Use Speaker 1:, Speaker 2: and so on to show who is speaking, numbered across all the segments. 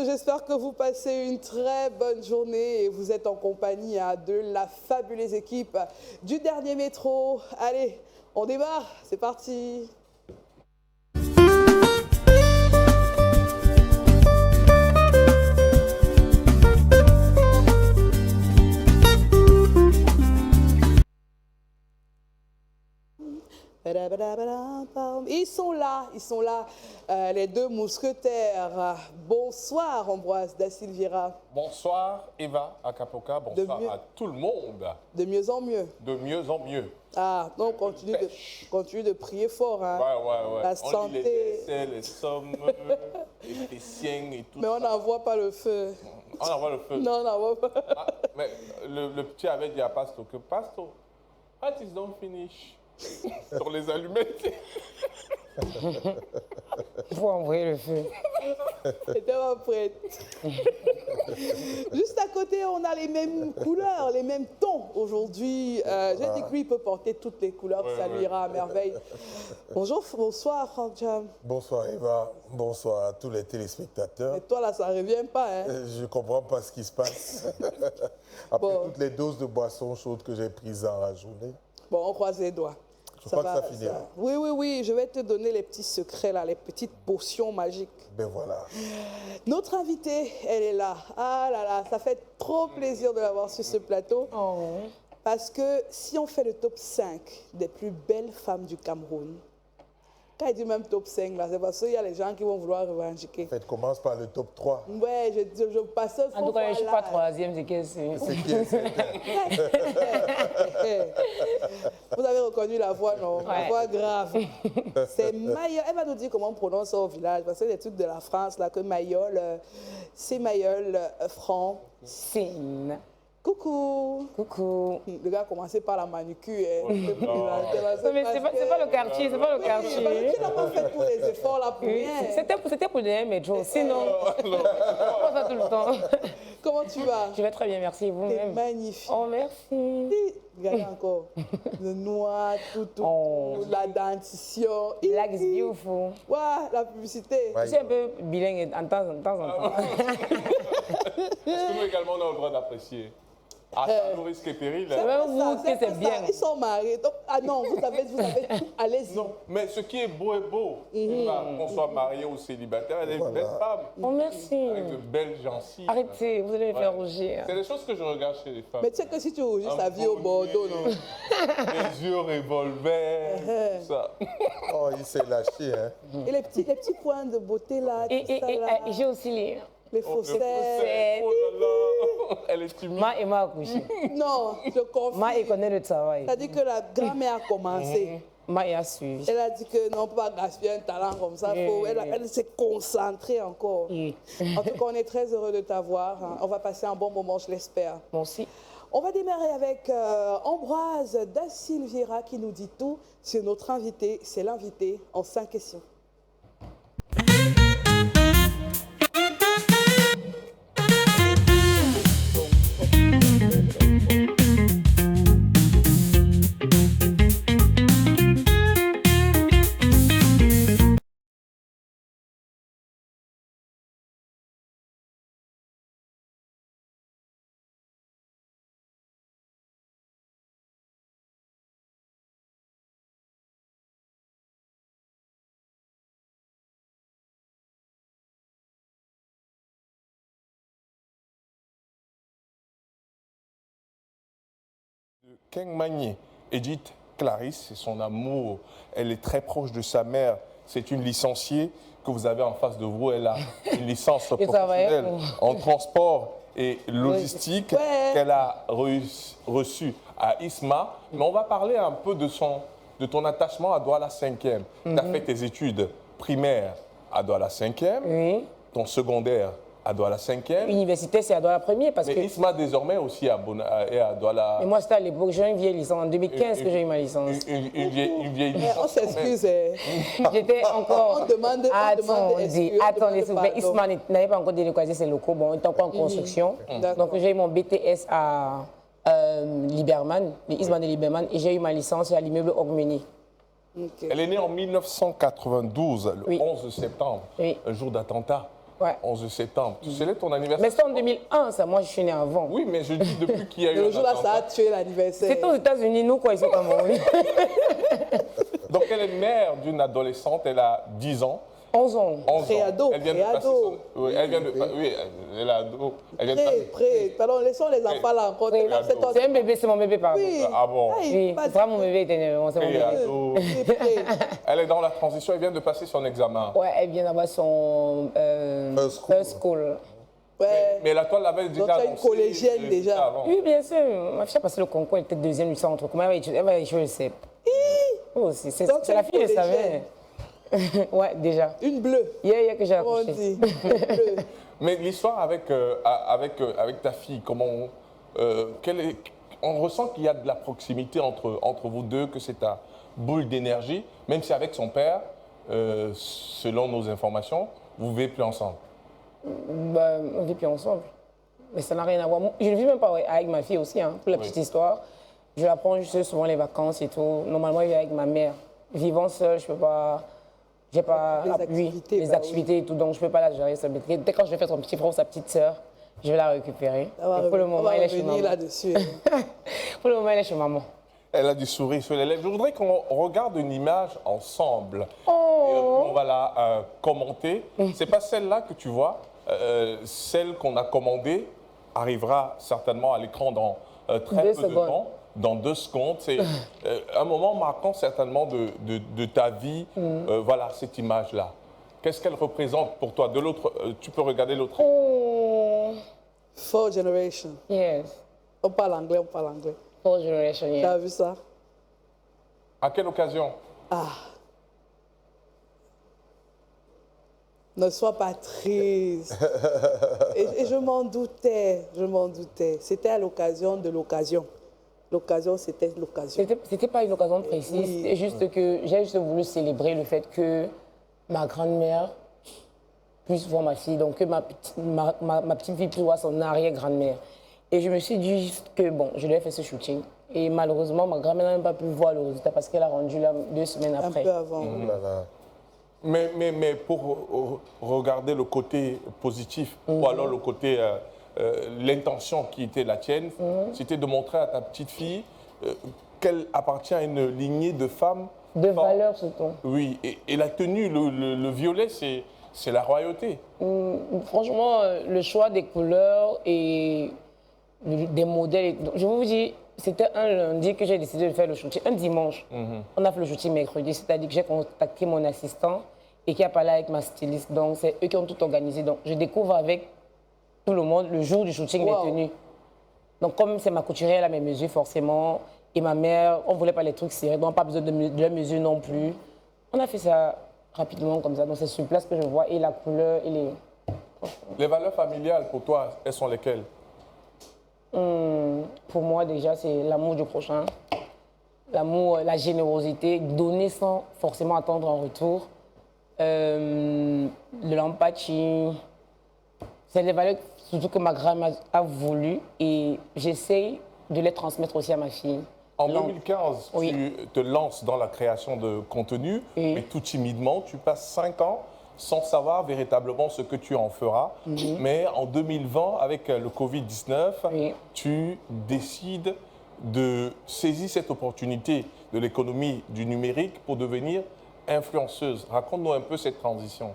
Speaker 1: j'espère que vous passez une très bonne journée et vous êtes en compagnie de la fabuleuse équipe du dernier métro. Allez, on démarre, c'est parti. Ils sont là, les deux mousquetaires. Bonsoir Ambroise Da Silveira.
Speaker 2: Bonsoir Eva Akapoka, bonsoir à tout le monde.
Speaker 1: De mieux en mieux.
Speaker 2: De mieux en mieux.
Speaker 1: Ah, donc continue de prier fort. Hein.
Speaker 2: Ouais.
Speaker 1: La
Speaker 2: on
Speaker 1: santé.
Speaker 2: lit les décès, les sommes, les pétiens et tout.
Speaker 1: Mais on n'en voit pas le feu.
Speaker 2: On en voit le feu.
Speaker 1: Non, on n'en voit pas.
Speaker 2: Ah, mais le petit avait dit à Pasto que Pasto, what is don't finish? Sur les allumettes.
Speaker 3: Il faut envoyer le feu.
Speaker 1: J'étais pas prête. Juste à côté, on a les mêmes couleurs, les mêmes tons aujourd'hui. J'ai dit que lui, il peut porter toutes les couleurs, ça lui ira à merveille. Bonsoir Franck Jam.
Speaker 4: Bonsoir Eva, bonsoir à tous les téléspectateurs.
Speaker 1: Et toi là, ça ne revient pas. Hein?
Speaker 4: Je ne comprends pas ce qui se passe. Après toutes les doses de boissons chaudes que j'ai prises dans la journée.
Speaker 1: Bon, on croise les doigts.
Speaker 4: Je crois que ça finira.
Speaker 1: Oui, je vais te donner les petits secrets, là, les petites potions magiques.
Speaker 4: Ben voilà.
Speaker 1: Notre invitée, elle est là. Ah là là, ça fait trop plaisir de l'avoir sur ce plateau.
Speaker 3: Oh.
Speaker 1: Parce que si on fait le top 5 des plus belles femmes du Cameroun, quand il dit même top 5, là, c'est parce qu'il y a les gens qui vont vouloir revendiquer.
Speaker 4: En fait, commence par le top 3.
Speaker 1: Ouais, je passe au
Speaker 3: En tout cas, je ne suis pas troisième, c'est que c'est...
Speaker 4: C'est qui est
Speaker 1: Vous avez reconnu la voix, non? La
Speaker 3: Ouais.
Speaker 1: voix grave. C'est Mayol. Elle va nous dire comment on prononce ça au village. Parce que c'est des trucs de la France, là, que Mayol, c'est Mayol franc.
Speaker 3: Céline.
Speaker 1: Coucou.
Speaker 3: Coucou.
Speaker 1: Le gars a commencé par la manucure. Hein.
Speaker 3: Non, mais c'est pas le quartier, c'est pas le quartier.
Speaker 1: Tu n'as pas fait tous les efforts là pour rien.
Speaker 3: C'était pour le métro, sinon...
Speaker 2: Non.
Speaker 3: On ça tout le temps.
Speaker 1: Comment tu vas?
Speaker 3: Je vais très bien, merci.
Speaker 1: T'es
Speaker 3: Vous-même?
Speaker 1: magnifique.
Speaker 3: Oh, merci.
Speaker 1: Regardez encore. Le noir, tout,
Speaker 3: Oh.
Speaker 1: la dentition.
Speaker 3: Black is beautiful.
Speaker 1: Ouais, la publicité.
Speaker 4: Ouais.
Speaker 3: Je suis un peu bilingue en temps en temps.
Speaker 2: Est-ce que nous également on a le droit d'apprécier? Ah, ça nous risque et péril.
Speaker 3: Même vous,
Speaker 1: Ça,
Speaker 3: que c'est
Speaker 1: pas
Speaker 3: bien.
Speaker 1: ça. Ils sont mariés. Donc, ah non, vous savez tout. Allez-y.
Speaker 2: Non, mais ce qui est beau est beau. Qu'on soit marié ou célibataire, elle est une belle femme.
Speaker 3: Oh, merci.
Speaker 2: Avec de belles gencives.
Speaker 3: Arrêtez, vous allez me faire rougir.
Speaker 2: C'est des choses que je regarde chez les femmes.
Speaker 1: Mais tu sais que si tu rougis, ça vit au Bordeaux, non?
Speaker 2: Les yeux revolver, tout ça.
Speaker 4: Oh, il s'est lâché, hein.
Speaker 1: Et les petits points de beauté là, tout ça là.
Speaker 3: Et j'ai aussi
Speaker 1: Les faussettes.
Speaker 2: Oh là là, elle est timide.
Speaker 3: Ma et m'a accouché.
Speaker 1: Non, je confie.
Speaker 3: Ma et connaît le travail.
Speaker 1: Ça dit que la grand-mère a commencé.
Speaker 3: Ma et a suivi.
Speaker 1: Elle a dit que non, on ne peut pas gaspiller un talent comme ça. Elle s'est concentrée encore. En tout cas, on est très heureux de t'avoir. Hein. On va passer un bon moment, je l'espère.
Speaker 3: Moi aussi.
Speaker 1: On va démarrer avec Ambroise Da Silveira qui nous dit tout sur notre invité. C'est l'invité en 5 questions.
Speaker 2: Keng Magné, Edith Clarisse, c'est son amour. Elle est très proche de sa mère. C'est une licenciée que vous avez en face de vous. Elle a une licence professionnelle en transport et logistique qu'elle a reçue à ISMA. Mais on va parler un peu de ton attachement à Douala 5e. Tu as fait tes études primaires à Douala 5e,
Speaker 3: Oui.
Speaker 2: ton secondaire à Douala 5e.
Speaker 3: Université, c'est à Douala 1er parce
Speaker 2: Mais
Speaker 3: que...
Speaker 2: ISMA désormais aussi est à Douala.
Speaker 3: Et moi, c'était à l'époque, j'ai eu une vieille licence. En 2015 que j'ai eu ma licence.
Speaker 2: Une vieille licence.
Speaker 1: On s'excuse.
Speaker 3: J'étais encore...
Speaker 1: On demande excuse,
Speaker 3: Attendez,
Speaker 1: on
Speaker 3: s'il vous
Speaker 1: demande
Speaker 3: plaît. ISMA n'avait pas encore délocalisé ses locaux. Bon, on était encore en construction. Donc, j'ai eu mon BTS à Liberman, l'ISMA de Liberman, et j'ai eu ma licence à l'immeuble Ogmeni.
Speaker 1: Okay.
Speaker 2: Elle est née en 1992, le 11 septembre,
Speaker 3: Oui.
Speaker 2: un jour d'attentat
Speaker 3: Ouais.
Speaker 2: 11 septembre. Tu célèbres ton anniversaire?
Speaker 3: Mais c'est en 2001, ça. Moi, je suis née avant.
Speaker 2: Oui, mais je dis depuis qu'il y a eu...
Speaker 1: Le jour là, ça a tué l'anniversaire.
Speaker 3: C'était aux États-Unis, nous, quoi, ils sont pas morts.
Speaker 2: Donc, elle est mère d'une adolescente, elle a 10 ans.
Speaker 3: 11 ans.
Speaker 2: 11 ans.
Speaker 1: Préado,
Speaker 2: Elle vient de passer
Speaker 1: préado.
Speaker 2: son... Oui, elle vient de... Oui, elle a ado. Elle vient de passer...
Speaker 1: Pardon, laissons les enfants là encore.
Speaker 3: C'est un bébé, c'est mon bébé, pardon.
Speaker 1: Oui.
Speaker 2: Ah bon?
Speaker 3: Oui, c'est pas mon bébé éternellement, c'est mon bébé.
Speaker 2: Préado. Elle est dans la transition, elle vient de passer son examen.
Speaker 3: Ouais, elle vient d'avoir son first school.
Speaker 1: Ouais.
Speaker 2: Mais la toile l'avait déjà
Speaker 1: Donc, c'est une
Speaker 2: annoncé,
Speaker 1: collégienne déjà.
Speaker 2: avant.
Speaker 3: Oui, bien sûr. Ma fille a passé le concours, elle était deuxième du centre. Comment elle va échouer le CEP? Oh, c'est
Speaker 1: Donc,
Speaker 3: la fille, elle
Speaker 1: collégienne.
Speaker 3: savait. Ouais, déjà.
Speaker 1: Une bleue.
Speaker 3: Hier que j'ai
Speaker 1: On
Speaker 3: accouché.
Speaker 1: dit. Une bleue.
Speaker 2: Mais l'histoire avec ta fille, comment on ressent qu'il y a de la proximité entre vous deux, que c'est ta boule d'énergie, même si avec son père, selon nos informations, vous ne vivez plus ensemble.
Speaker 3: Bah, on ne vit plus ensemble. Mais ça n'a rien à voir. Je ne vis même pas avec ma fille aussi, hein, pour la petite histoire. Je la prends juste souvent les vacances et tout. Normalement, je vis avec ma mère. Vivant seule, je ne peux pas... J'ai pas les activités et tout, donc je ne peux pas la gérer. Dès quand je vais faire son petit frère ou sa petite sœur, je vais la récupérer. Pour le moment, elle est chez maman.
Speaker 1: là-dessus.
Speaker 3: Pour le moment, elle est chez maman.
Speaker 2: Elle a du sourire sur les lèvres. Je voudrais qu'on regarde une image ensemble.
Speaker 3: Oh.
Speaker 2: Et on va la commenter. C'est pas celle-là que tu vois. Celle qu'on a commandée arrivera certainement à l'écran dans très peu de temps. Dans 2 secondes. C'est un moment marquant certainement de ta vie. Voilà, cette image-là. Qu'est-ce qu'elle représente pour toi? De l'autre, tu peux regarder l'autre.
Speaker 3: Oh.
Speaker 1: 4 Generation.
Speaker 3: Yes.
Speaker 1: On parle anglais, on parle anglais.
Speaker 3: 4 Generation, yes.
Speaker 1: Tu as vu ça?
Speaker 2: À quelle occasion?
Speaker 1: Ah. Ne sois pas triste. Et je m'en doutais, C'était à l'occasion de l'occasion. L'occasion, c'était l'occasion.
Speaker 3: C'était pas une occasion précise,
Speaker 1: Oui.
Speaker 3: c'est juste que j'ai juste voulu célébrer le fait que ma grand-mère puisse voir ma fille, donc que ma petite fille puisse voir son arrière-grand-mère. Et je me suis dit juste que, bon, je lui ai fait ce shooting. Et malheureusement, ma grand-mère n'a même pas pu voir le résultat parce qu'elle a rendu là 2 semaines après.
Speaker 1: Un peu avant.
Speaker 2: Mais pour regarder le côté positif, ou alors le côté, l'intention qui était la tienne, c'était de montrer à ta petite fille qu'elle appartient à une lignée de femmes.
Speaker 3: De valeur surtout.
Speaker 2: Oui, et la tenue, le violet, c'est la royauté.
Speaker 3: Franchement, le choix des couleurs et des modèles, je vous dis, c'était un lundi que j'ai décidé de faire le shooting, un dimanche. On a fait le shooting mercredi, c'est-à-dire que j'ai contacté mon assistant et qui a parlé avec ma styliste. Donc, c'est eux qui ont tout organisé. Donc, je découvre avec tout le monde le jour du shooting des tenues. Donc, comme c'est ma couturière, elle a mes mesures forcément. Et ma mère, on ne voulait pas les trucs serrés, donc pas besoin de leurs mesures non plus. On a fait ça rapidement comme ça. Donc, c'est sur place que je vois et la couleur et les...
Speaker 2: Les valeurs familiales, pour toi, elles sont lesquelles?
Speaker 3: Pour moi, déjà, c'est l'amour du prochain. L'amour, la générosité, donner sans forcément attendre en retour. L'empathie. C'est les valeurs surtout que ma grand-mère a voulu et j'essaye de les transmettre aussi à ma fille.
Speaker 2: En 2015,
Speaker 3: Oui.
Speaker 2: tu te lances dans la création de contenu, mais tout timidement, tu passes 5 ans sans savoir véritablement ce que tu en feras. Mais en 2020, avec le Covid-19, tu décides de saisir cette opportunité de l'économie du numérique pour devenir influenceuse. Raconte-nous un peu cette transition.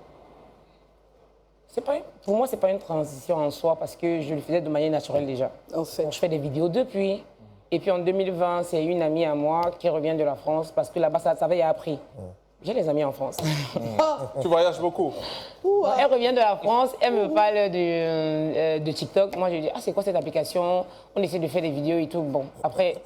Speaker 3: Pour moi, ce n'est pas une transition en soi parce que je le faisais de manière naturelle déjà.
Speaker 1: En fait.
Speaker 3: Donc, je fais des vidéos depuis. Et puis en 2020, c'est une amie à moi qui revient de la France parce que là-bas, ça avait appris. J'ai des amis en France.
Speaker 2: Tu voyages beaucoup?
Speaker 3: Elle revient de la France, elle me parle de TikTok. Moi, je lui dis, ah, c'est quoi cette application? On essaie de faire des vidéos et tout. Bon, après,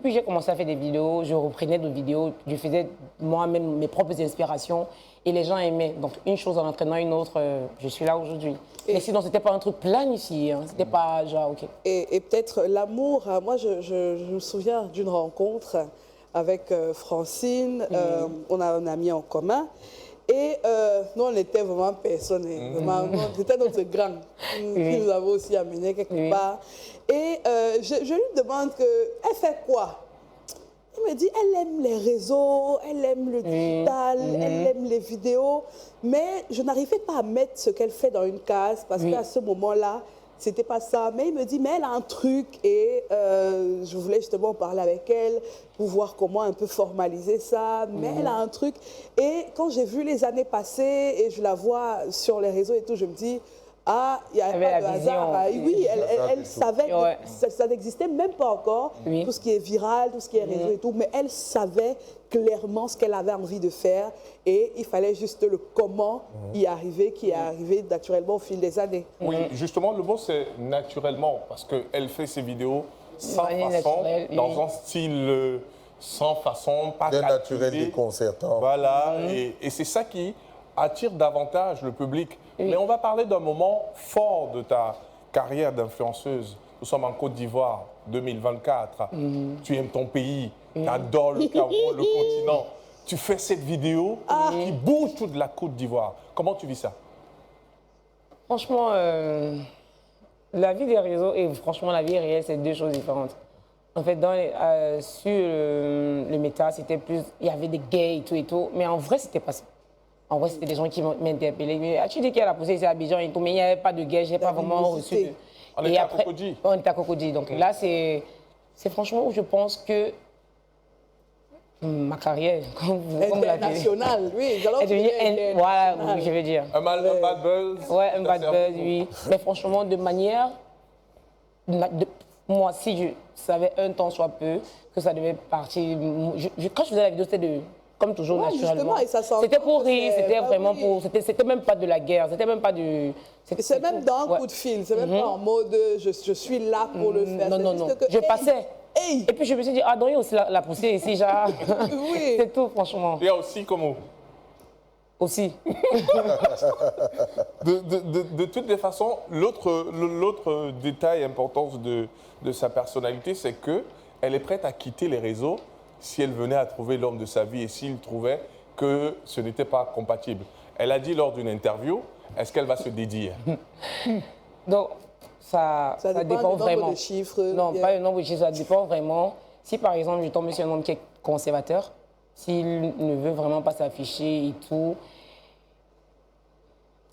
Speaker 3: puis j'ai commencé à faire des vidéos, je reprenais d'autres vidéos, je faisais moi-même mes propres inspirations et les gens aimaient. Donc, une chose en entraînant une autre, je suis là aujourd'hui. Mais sinon, c'était pas un truc planifié, hein. C'était pas genre, OK.
Speaker 1: Et peut-être l'amour, moi, je me souviens d'une rencontre avec Francine, on a un ami en commun. Et nous, on était vraiment personnels. C'était notre grand qui nous avait aussi amené quelque part. Et je lui demande elle fait quoi? Il me dit, elle aime les réseaux, elle aime le digital, elle aime les vidéos, mais je n'arrivais pas à mettre ce qu'elle fait dans une case parce qu'à ce moment-là, c'était pas ça. Mais il me dit, mais elle a un truc et je voulais justement parler avec elle pour voir comment un peu formaliser ça. Mais elle a un truc. Et quand j'ai vu les années passer et je la vois sur les réseaux et tout, je me dis, ah, il n'y a pas de hasard. Ah, oui, elle savait que ça n'existait même pas encore, tout ce qui est viral, tout ce qui est réseau et tout, mais elle savait clairement ce qu'elle avait envie de faire et il fallait juste le comment y arriver, qui est arrivé naturellement au fil des années.
Speaker 2: Oui, justement, le mot c'est naturellement, parce qu'elle fait ses vidéos sans façon, dans un style sans façon, pas
Speaker 4: bien
Speaker 2: calculé.
Speaker 4: naturel, déconcertant.
Speaker 2: Voilà, et c'est ça qui attire davantage le public. Mais on va parler d'un moment fort de ta carrière d'influenceuse. Nous sommes en Côte d'Ivoire, 2024. Tu aimes ton pays, tu adores le Cameroun, le continent. Tu fais cette vidéo qui bouge toute la Côte d'Ivoire. Comment tu vis ça?
Speaker 3: Franchement, la vie des réseaux et franchement la vie réelle, c'est deux choses différentes. En fait, sur le méta, c'était plus, il y avait des gays et tout, mais en vrai, c'était pas ça. En vrai, c'était des gens qui m'interpellaient. Mais as-tu dit qu'elle a poussé ici à Abidjan et tout, mais il n'y avait pas de gays, je n'ai pas vraiment reçu de...
Speaker 2: On était à Cocody.
Speaker 3: On était à Cocody. Donc là, c'est franchement où je pense que ma carrière, comme vous
Speaker 1: internationale, oui.
Speaker 3: Est devenue, voilà, je veux dire.
Speaker 2: Un bad buzz.
Speaker 3: Ouais, un bad buzz, oui. Mais franchement, de manière... moi, si je savais un temps soit peu que ça devait partir... quand je faisais la vidéo, c'était de... Comme toujours, naturellement. C'était pour rire, c'était vraiment pour... C'était même pas de la guerre, c'était même pas du...
Speaker 1: C'est même dans un coup de fil, c'est même pas en mode je suis là pour le faire.
Speaker 3: Non, je passais. Et puis je me suis dit, ah, donc il y a aussi la poussée ici, genre...
Speaker 1: Oui.
Speaker 3: C'est tout, franchement.
Speaker 2: Il y a aussi comment?
Speaker 3: Aussi.
Speaker 2: De toutes les façons, l'autre détail important de sa personnalité, c'est qu'elle est prête à quitter les réseaux si elle venait à trouver l'homme de sa vie et s'il trouvait que ce n'était pas compatible. Elle a dit lors d'une interview, est-ce qu'elle va se dédier?
Speaker 3: Donc, ça dépend vraiment.
Speaker 1: De chiffres,
Speaker 3: non, pas le nombre de chiffres, ça dépend vraiment. Si par exemple, je tombe sur un homme qui est conservateur, s'il ne veut vraiment pas s'afficher et tout,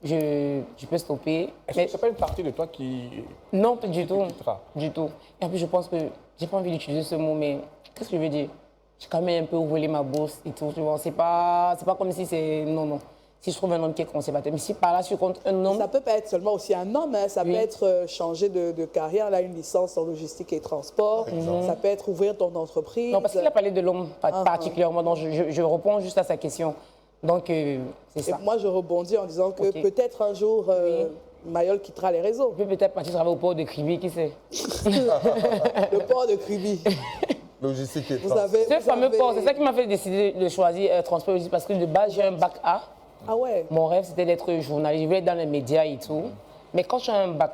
Speaker 3: je peux stopper.
Speaker 2: Est-ce que ce n'est pas une partie de toi qui...
Speaker 3: Non, pas du tout. Du tout. Et en plus, je pense que j'ai pas envie d'utiliser ce mot, mais qu'est-ce que je veux dire? J'ai quand même un peu volé ma bourse et tout, tu vois. C'est pas comme si c'est... Non. Si je trouve un homme qui est conservateur. Mais si par là, je compte un homme...
Speaker 1: Ça peut pas être seulement aussi un homme, hein. Ça peut être changer de carrière, là, une licence en logistique et transport. Ça peut être ouvrir ton entreprise.
Speaker 3: Non, parce qu'il a parlé de l'homme particulièrement, donc je réponds juste à sa question. Donc, c'est ça.
Speaker 1: Et moi, je rebondis en disant que peut-être un jour, Mayol quittera les réseaux.
Speaker 3: Je peux peut-être partir travailler au port de Kribi, qui sait?
Speaker 1: Le port de Kribi.
Speaker 4: Logistique et
Speaker 1: transport.
Speaker 3: Ce fameux port, c'est ça qui m'a fait décider de choisir transport logistique, parce que de base, j'ai un bac A.
Speaker 1: Ah ouais?
Speaker 3: Mon rêve, c'était d'être journaliste. Je voulais être dans les médias et tout. Mais quand j'ai un bac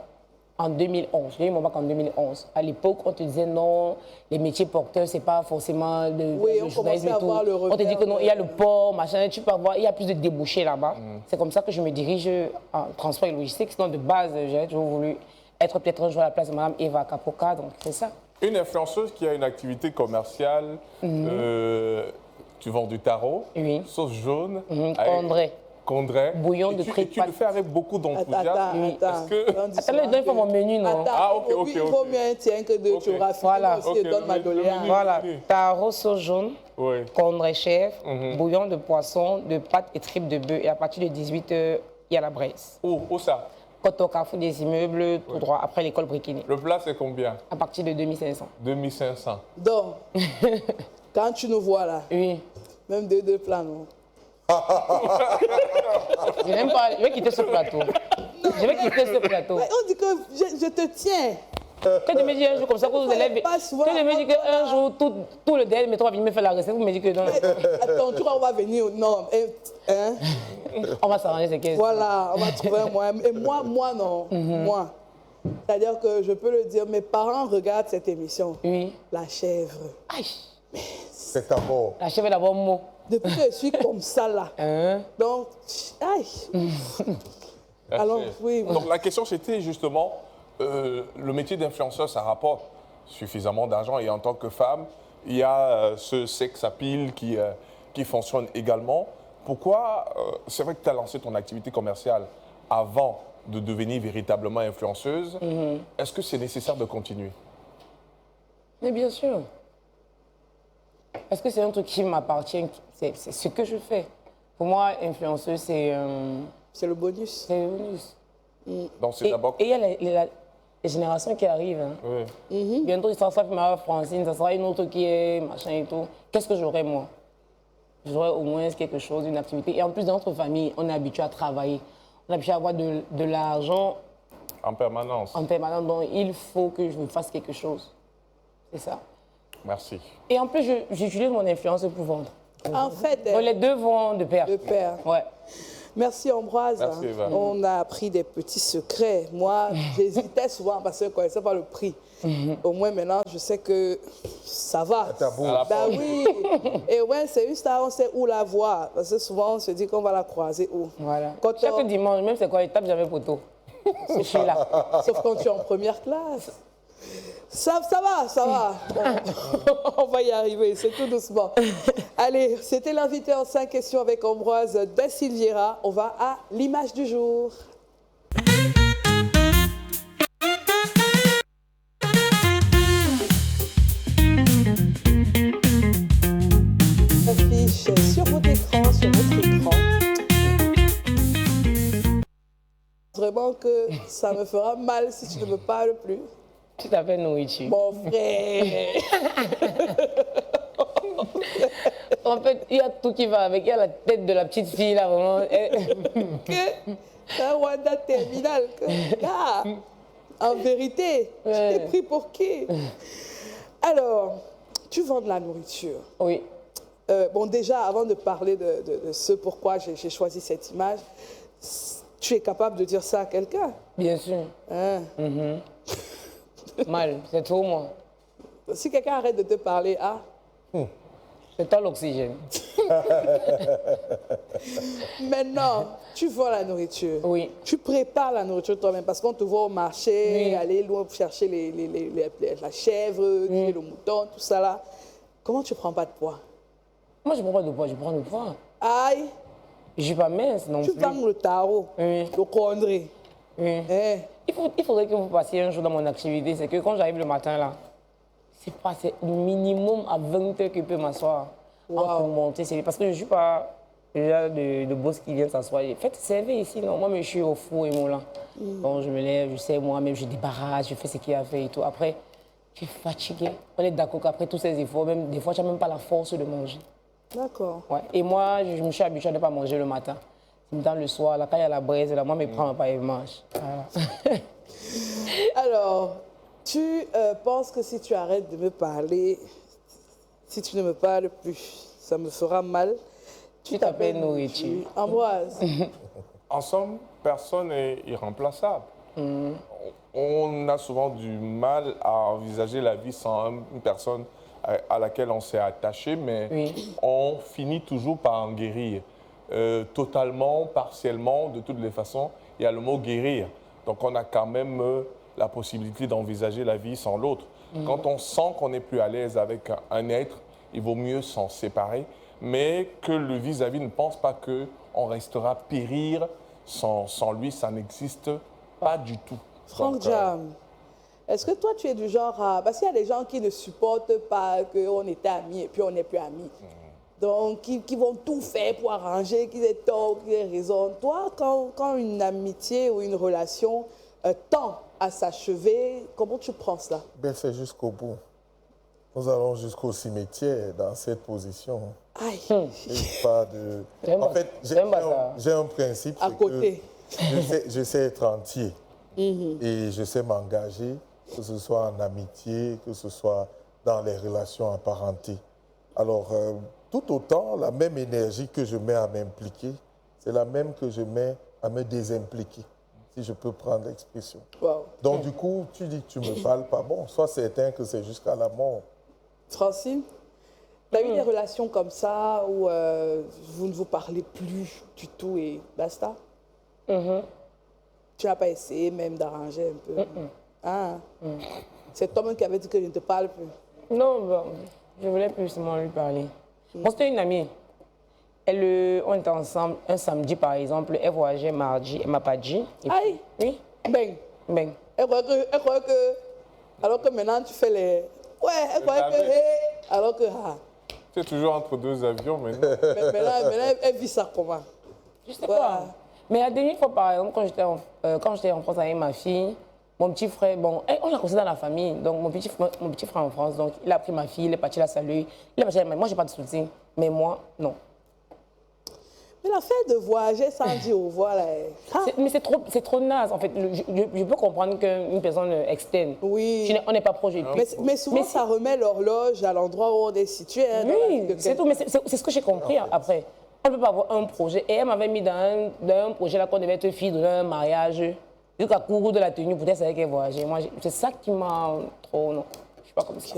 Speaker 3: en 2011, j'ai eu mon bac en 2011, à l'époque, on te disait non, les métiers porteurs, c'est pas forcément le journalisme et tout. On te dit que non, il y a le port, machin, tu peux avoir, il y a plus de débouchés là-bas. C'est comme ça que je me dirige en transport et logistique. Sinon, de base, j'ai toujours voulu être peut-être un jour à la place de Mme Eva Kapoka, donc c'est ça.
Speaker 2: Une influenceuse qui a une activité commerciale, tu vends du tarot, sauce jaune, Condré.
Speaker 3: Bouillon de
Speaker 2: crêpes. Tu le fais avec beaucoup d'enthousiasme.
Speaker 1: Attends,
Speaker 3: là, il faut mon menu, non?
Speaker 1: Ok. Il vaut mieux un tien que de tu raffines aussi et donne ma doléance.
Speaker 3: Voilà, tarot, sauce jaune, Condré chef, bouillon de poisson, de pâtes et tripes de bœuf. Et à partir de 18h, il y a la braise.
Speaker 2: Où ça?
Speaker 3: Quand au carrefour des immeubles, tout droit, après l'école Brikini.
Speaker 2: Le plat, c'est combien?
Speaker 3: À partir de 2500.
Speaker 2: 2500.
Speaker 1: Donc, quand tu nous vois là, même deux plats, non?
Speaker 3: Je vais quitter ce plateau. Je vais quitter ce plateau.
Speaker 1: Mais on dit que je te tiens.
Speaker 3: Quand tu me dis un jour comme ça, que vous élèves. Quand tu me dis qu'un jour, tout le délai, mais toi, va venir me faire la recette, vous me dites que non.
Speaker 1: Attends, tu vois, on va venir. Non. Hein?
Speaker 3: On va s'arranger ces caisses.
Speaker 1: Voilà, on va trouver un moyen. Et moi, non. Moi. C'est-à-dire que je peux le dire, mes parents regardent cette émission. Oui. La chèvre.
Speaker 3: Aïe.
Speaker 4: C'est d'abord.
Speaker 3: La chèvre est d'abord mot.
Speaker 1: Depuis que je suis comme ça, là. Donc, aïe. Alors, oui.
Speaker 2: Donc, la question, c'était justement, le métier d'influenceur, ça rapporte suffisamment d'argent et en tant que femme, il y a ce sex appeal qui fonctionne également. Pourquoi, c'est vrai que tu as lancé ton activité commerciale avant de devenir véritablement influenceuse. Est-ce que c'est nécessaire de continuer?
Speaker 3: Mais bien sûr. Parce que c'est un truc qui m'appartient, c'est ce que je fais. Pour moi, influenceuse, c'est...
Speaker 1: C'est le bonus.
Speaker 3: C'est le bonus.
Speaker 2: Donc c'est d'abord...
Speaker 3: Et il y a les générations qui arrivent. Hein.
Speaker 2: Oui.
Speaker 3: Bientôt, ça sera ma Francine, ça sera une autre qui est machin et tout. Qu'est-ce que j'aurai, moi? J'aurai au moins quelque chose, une activité. Et en plus, dans notre famille, on est habitué à travailler. On est habitué à avoir de l'argent...
Speaker 2: En permanence.
Speaker 3: En permanence. Donc, il faut que je fasse quelque chose. C'est ça.
Speaker 2: Merci.
Speaker 3: Et en plus, j'utilise mon influence pour vendre.
Speaker 1: En fait,
Speaker 3: Donc, les deux vont de pair.
Speaker 1: de pair.
Speaker 3: Ouais.
Speaker 1: Merci Ambroise.
Speaker 2: Merci, Eva.
Speaker 1: On a appris des petits secrets. Moi, j'hésitais souvent parce que je ne connaissais pas le prix. Au moins maintenant, je sais que ça va. Ben oui. Et ouais, c'est une star, on sait où la voir. Parce que souvent, on se dit qu'on va la croiser où.
Speaker 3: Voilà.
Speaker 1: Quand
Speaker 3: Chaque dimanche, même c'est quoi, il tape jamais poteau. Je suis là.
Speaker 1: Sauf quand tu es en première classe. Ça va. On va y arriver, c'est tout doucement. Allez, c'était l'invité en 5 questions avec Ambroise Da Silveira. On va à l'image du jour. Affiche sur votre écran. Vraiment que ça me fera mal si tu ne me parles plus.
Speaker 3: Tu t'appelles nourriture.
Speaker 1: Mon frère.
Speaker 3: En fait, il y a tout qui va avec. Il y a la tête de la petite fille là, vraiment.
Speaker 1: Un Wanda terminal. Ah, en vérité, tu t'es pris pour qui? Alors, tu vends de la nourriture.
Speaker 3: Oui.
Speaker 1: Bon, déjà, avant de parler de ce pourquoi j'ai choisi cette image, tu es capable de dire ça à quelqu'un?
Speaker 3: Bien sûr.
Speaker 1: Hein?
Speaker 3: Mal, c'est trop moi.
Speaker 1: Si quelqu'un arrête de te parler,
Speaker 3: C'est toi l'oxygène.
Speaker 1: Maintenant, tu vends la nourriture.
Speaker 3: Oui.
Speaker 1: Tu prépares la nourriture toi-même parce qu'on te voit au marché,
Speaker 3: Oui.
Speaker 1: aller loin pour chercher la chèvre, le mouton, tout ça là. Comment tu prends pas de poids?
Speaker 3: Moi, je prends pas de poids, je prends du poids.
Speaker 1: Aïe,
Speaker 3: Je suis pas mince non
Speaker 1: tu
Speaker 3: plus.
Speaker 1: vends le tarot,
Speaker 3: Oui.
Speaker 1: le condré.
Speaker 3: Oui.
Speaker 1: Hein?
Speaker 3: Il faudrait que vous passiez un jour dans mon activité. C'est que quand j'arrive le matin là, c'est minimum à 20 heures que je peux m'asseoir. Pour monter. Parce que je ne suis pas déjà de boss qui vient s'asseoir. Faites servir ici, non. Moi, je suis au four et moulin. Donc, je me lève, je sais moi-même, je débarrasse, je fais ce qu'il y a à faire et tout. Après, je suis fatiguée. On est d'accord qu'après tous ces efforts, même, des fois, tu n'as même pas la force de manger.
Speaker 1: D'accord.
Speaker 3: Ouais. Et moi, je me suis habituée à ne pas manger le matin. Dans le soir, là, quand il y a la braise, là, moi, je me prends pas et je mange. Voilà.
Speaker 1: Alors, tu penses que si tu arrêtes de me parler, si tu ne me parles plus, ça me fera mal.
Speaker 3: Tu t'appelles nourriture.
Speaker 1: Ambroise.
Speaker 2: En somme, personne n'est irremplaçable. On a souvent du mal à envisager la vie sans une personne à laquelle on s'est attaché, mais on finit toujours par en guérir. Totalement, partiellement, de toutes les façons, il y a le mot guérir. Donc on a quand même la possibilité d'envisager la vie sans l'autre. Quand on sent qu'on n'est plus à l'aise avec un être, il vaut mieux s'en séparer, mais que le vis-à-vis ne pense pas qu'on restera périr sans lui, ça n'existe pas du tout.
Speaker 1: Franck Jam, est-ce que toi tu es du genre à... Parce qu'il y a des gens qui ne supportent pas qu'on était amis et puis on n'est plus amis. Donc, qui vont tout faire pour arranger, qu'ils aient tort, qu'ils aient raison. Toi, quand une amitié ou une relation tend à s'achever, comment tu prends cela?
Speaker 4: Ben, c'est jusqu'au bout. Nous allons jusqu'au cimetière dans cette position.
Speaker 1: Aïe.
Speaker 4: Pas de... En fait, j'ai un principe.
Speaker 1: À côté.
Speaker 4: Je sais être entier. Et je sais m'engager, que ce soit en amitié, que ce soit dans les relations apparentées. Alors, tout autant, la même énergie que je mets à m'impliquer, c'est la même que je mets à me désimpliquer, si je peux prendre l'expression.
Speaker 1: Wow.
Speaker 4: Donc, du coup, tu dis que tu ne me parles pas. Bon, sois certain que c'est jusqu'à la mort.
Speaker 1: Francine, tu as eu des relations comme ça où vous ne vous parlez plus du tout et basta? Tu n'as pas essayé même d'arranger un peu? C'est toi-même qui avait dit que je ne te parle plus?
Speaker 3: Non, bon, Je voulais plus seulement lui parler. Bon, c'était une amie. On était ensemble un samedi, par exemple. Elle voyageait mardi, elle m'a pas dit.
Speaker 1: Aïe!
Speaker 3: Oui.
Speaker 1: Ben.
Speaker 3: Ben.
Speaker 1: Elle croit que... Alors que maintenant, tu fais les... Ouais, elle croit que... Alors que...
Speaker 2: Tu es toujours entre deux avions maintenant.
Speaker 1: Maintenant, elle vit ça comment?
Speaker 3: Je sais pas. Mais la dernière fois, par exemple, quand j'étais en France avec ma fille, mon petit frère, bon, on l'a considéré dans la famille. Donc, mon petit frère en France, donc, il a pris ma fille, il est parti la saluer. Il est parti, moi, j'ai pas de soutien. Mais moi, non.
Speaker 1: Mais la fait de voyager sans dire au revoir, là...
Speaker 3: Mais c'est trop naze, en fait. Je peux comprendre qu'une personne externe,
Speaker 1: oui.
Speaker 3: On n'est pas proche.
Speaker 1: Mais souvent, ça remet l'horloge à l'endroit où on est situé. Hein,
Speaker 3: oui, c'est tout. Mais c'est ce que j'ai compris après. On ne peut pas avoir un projet. Et elle m'avait mis dans un projet là qu'on devait être fille, donner un mariage. Jusqu'à court de la tenue, peut-être c'est qu'elle voyageait. Moi, c'est ça qui m'a trop... Non, je ne suis pas comme ça.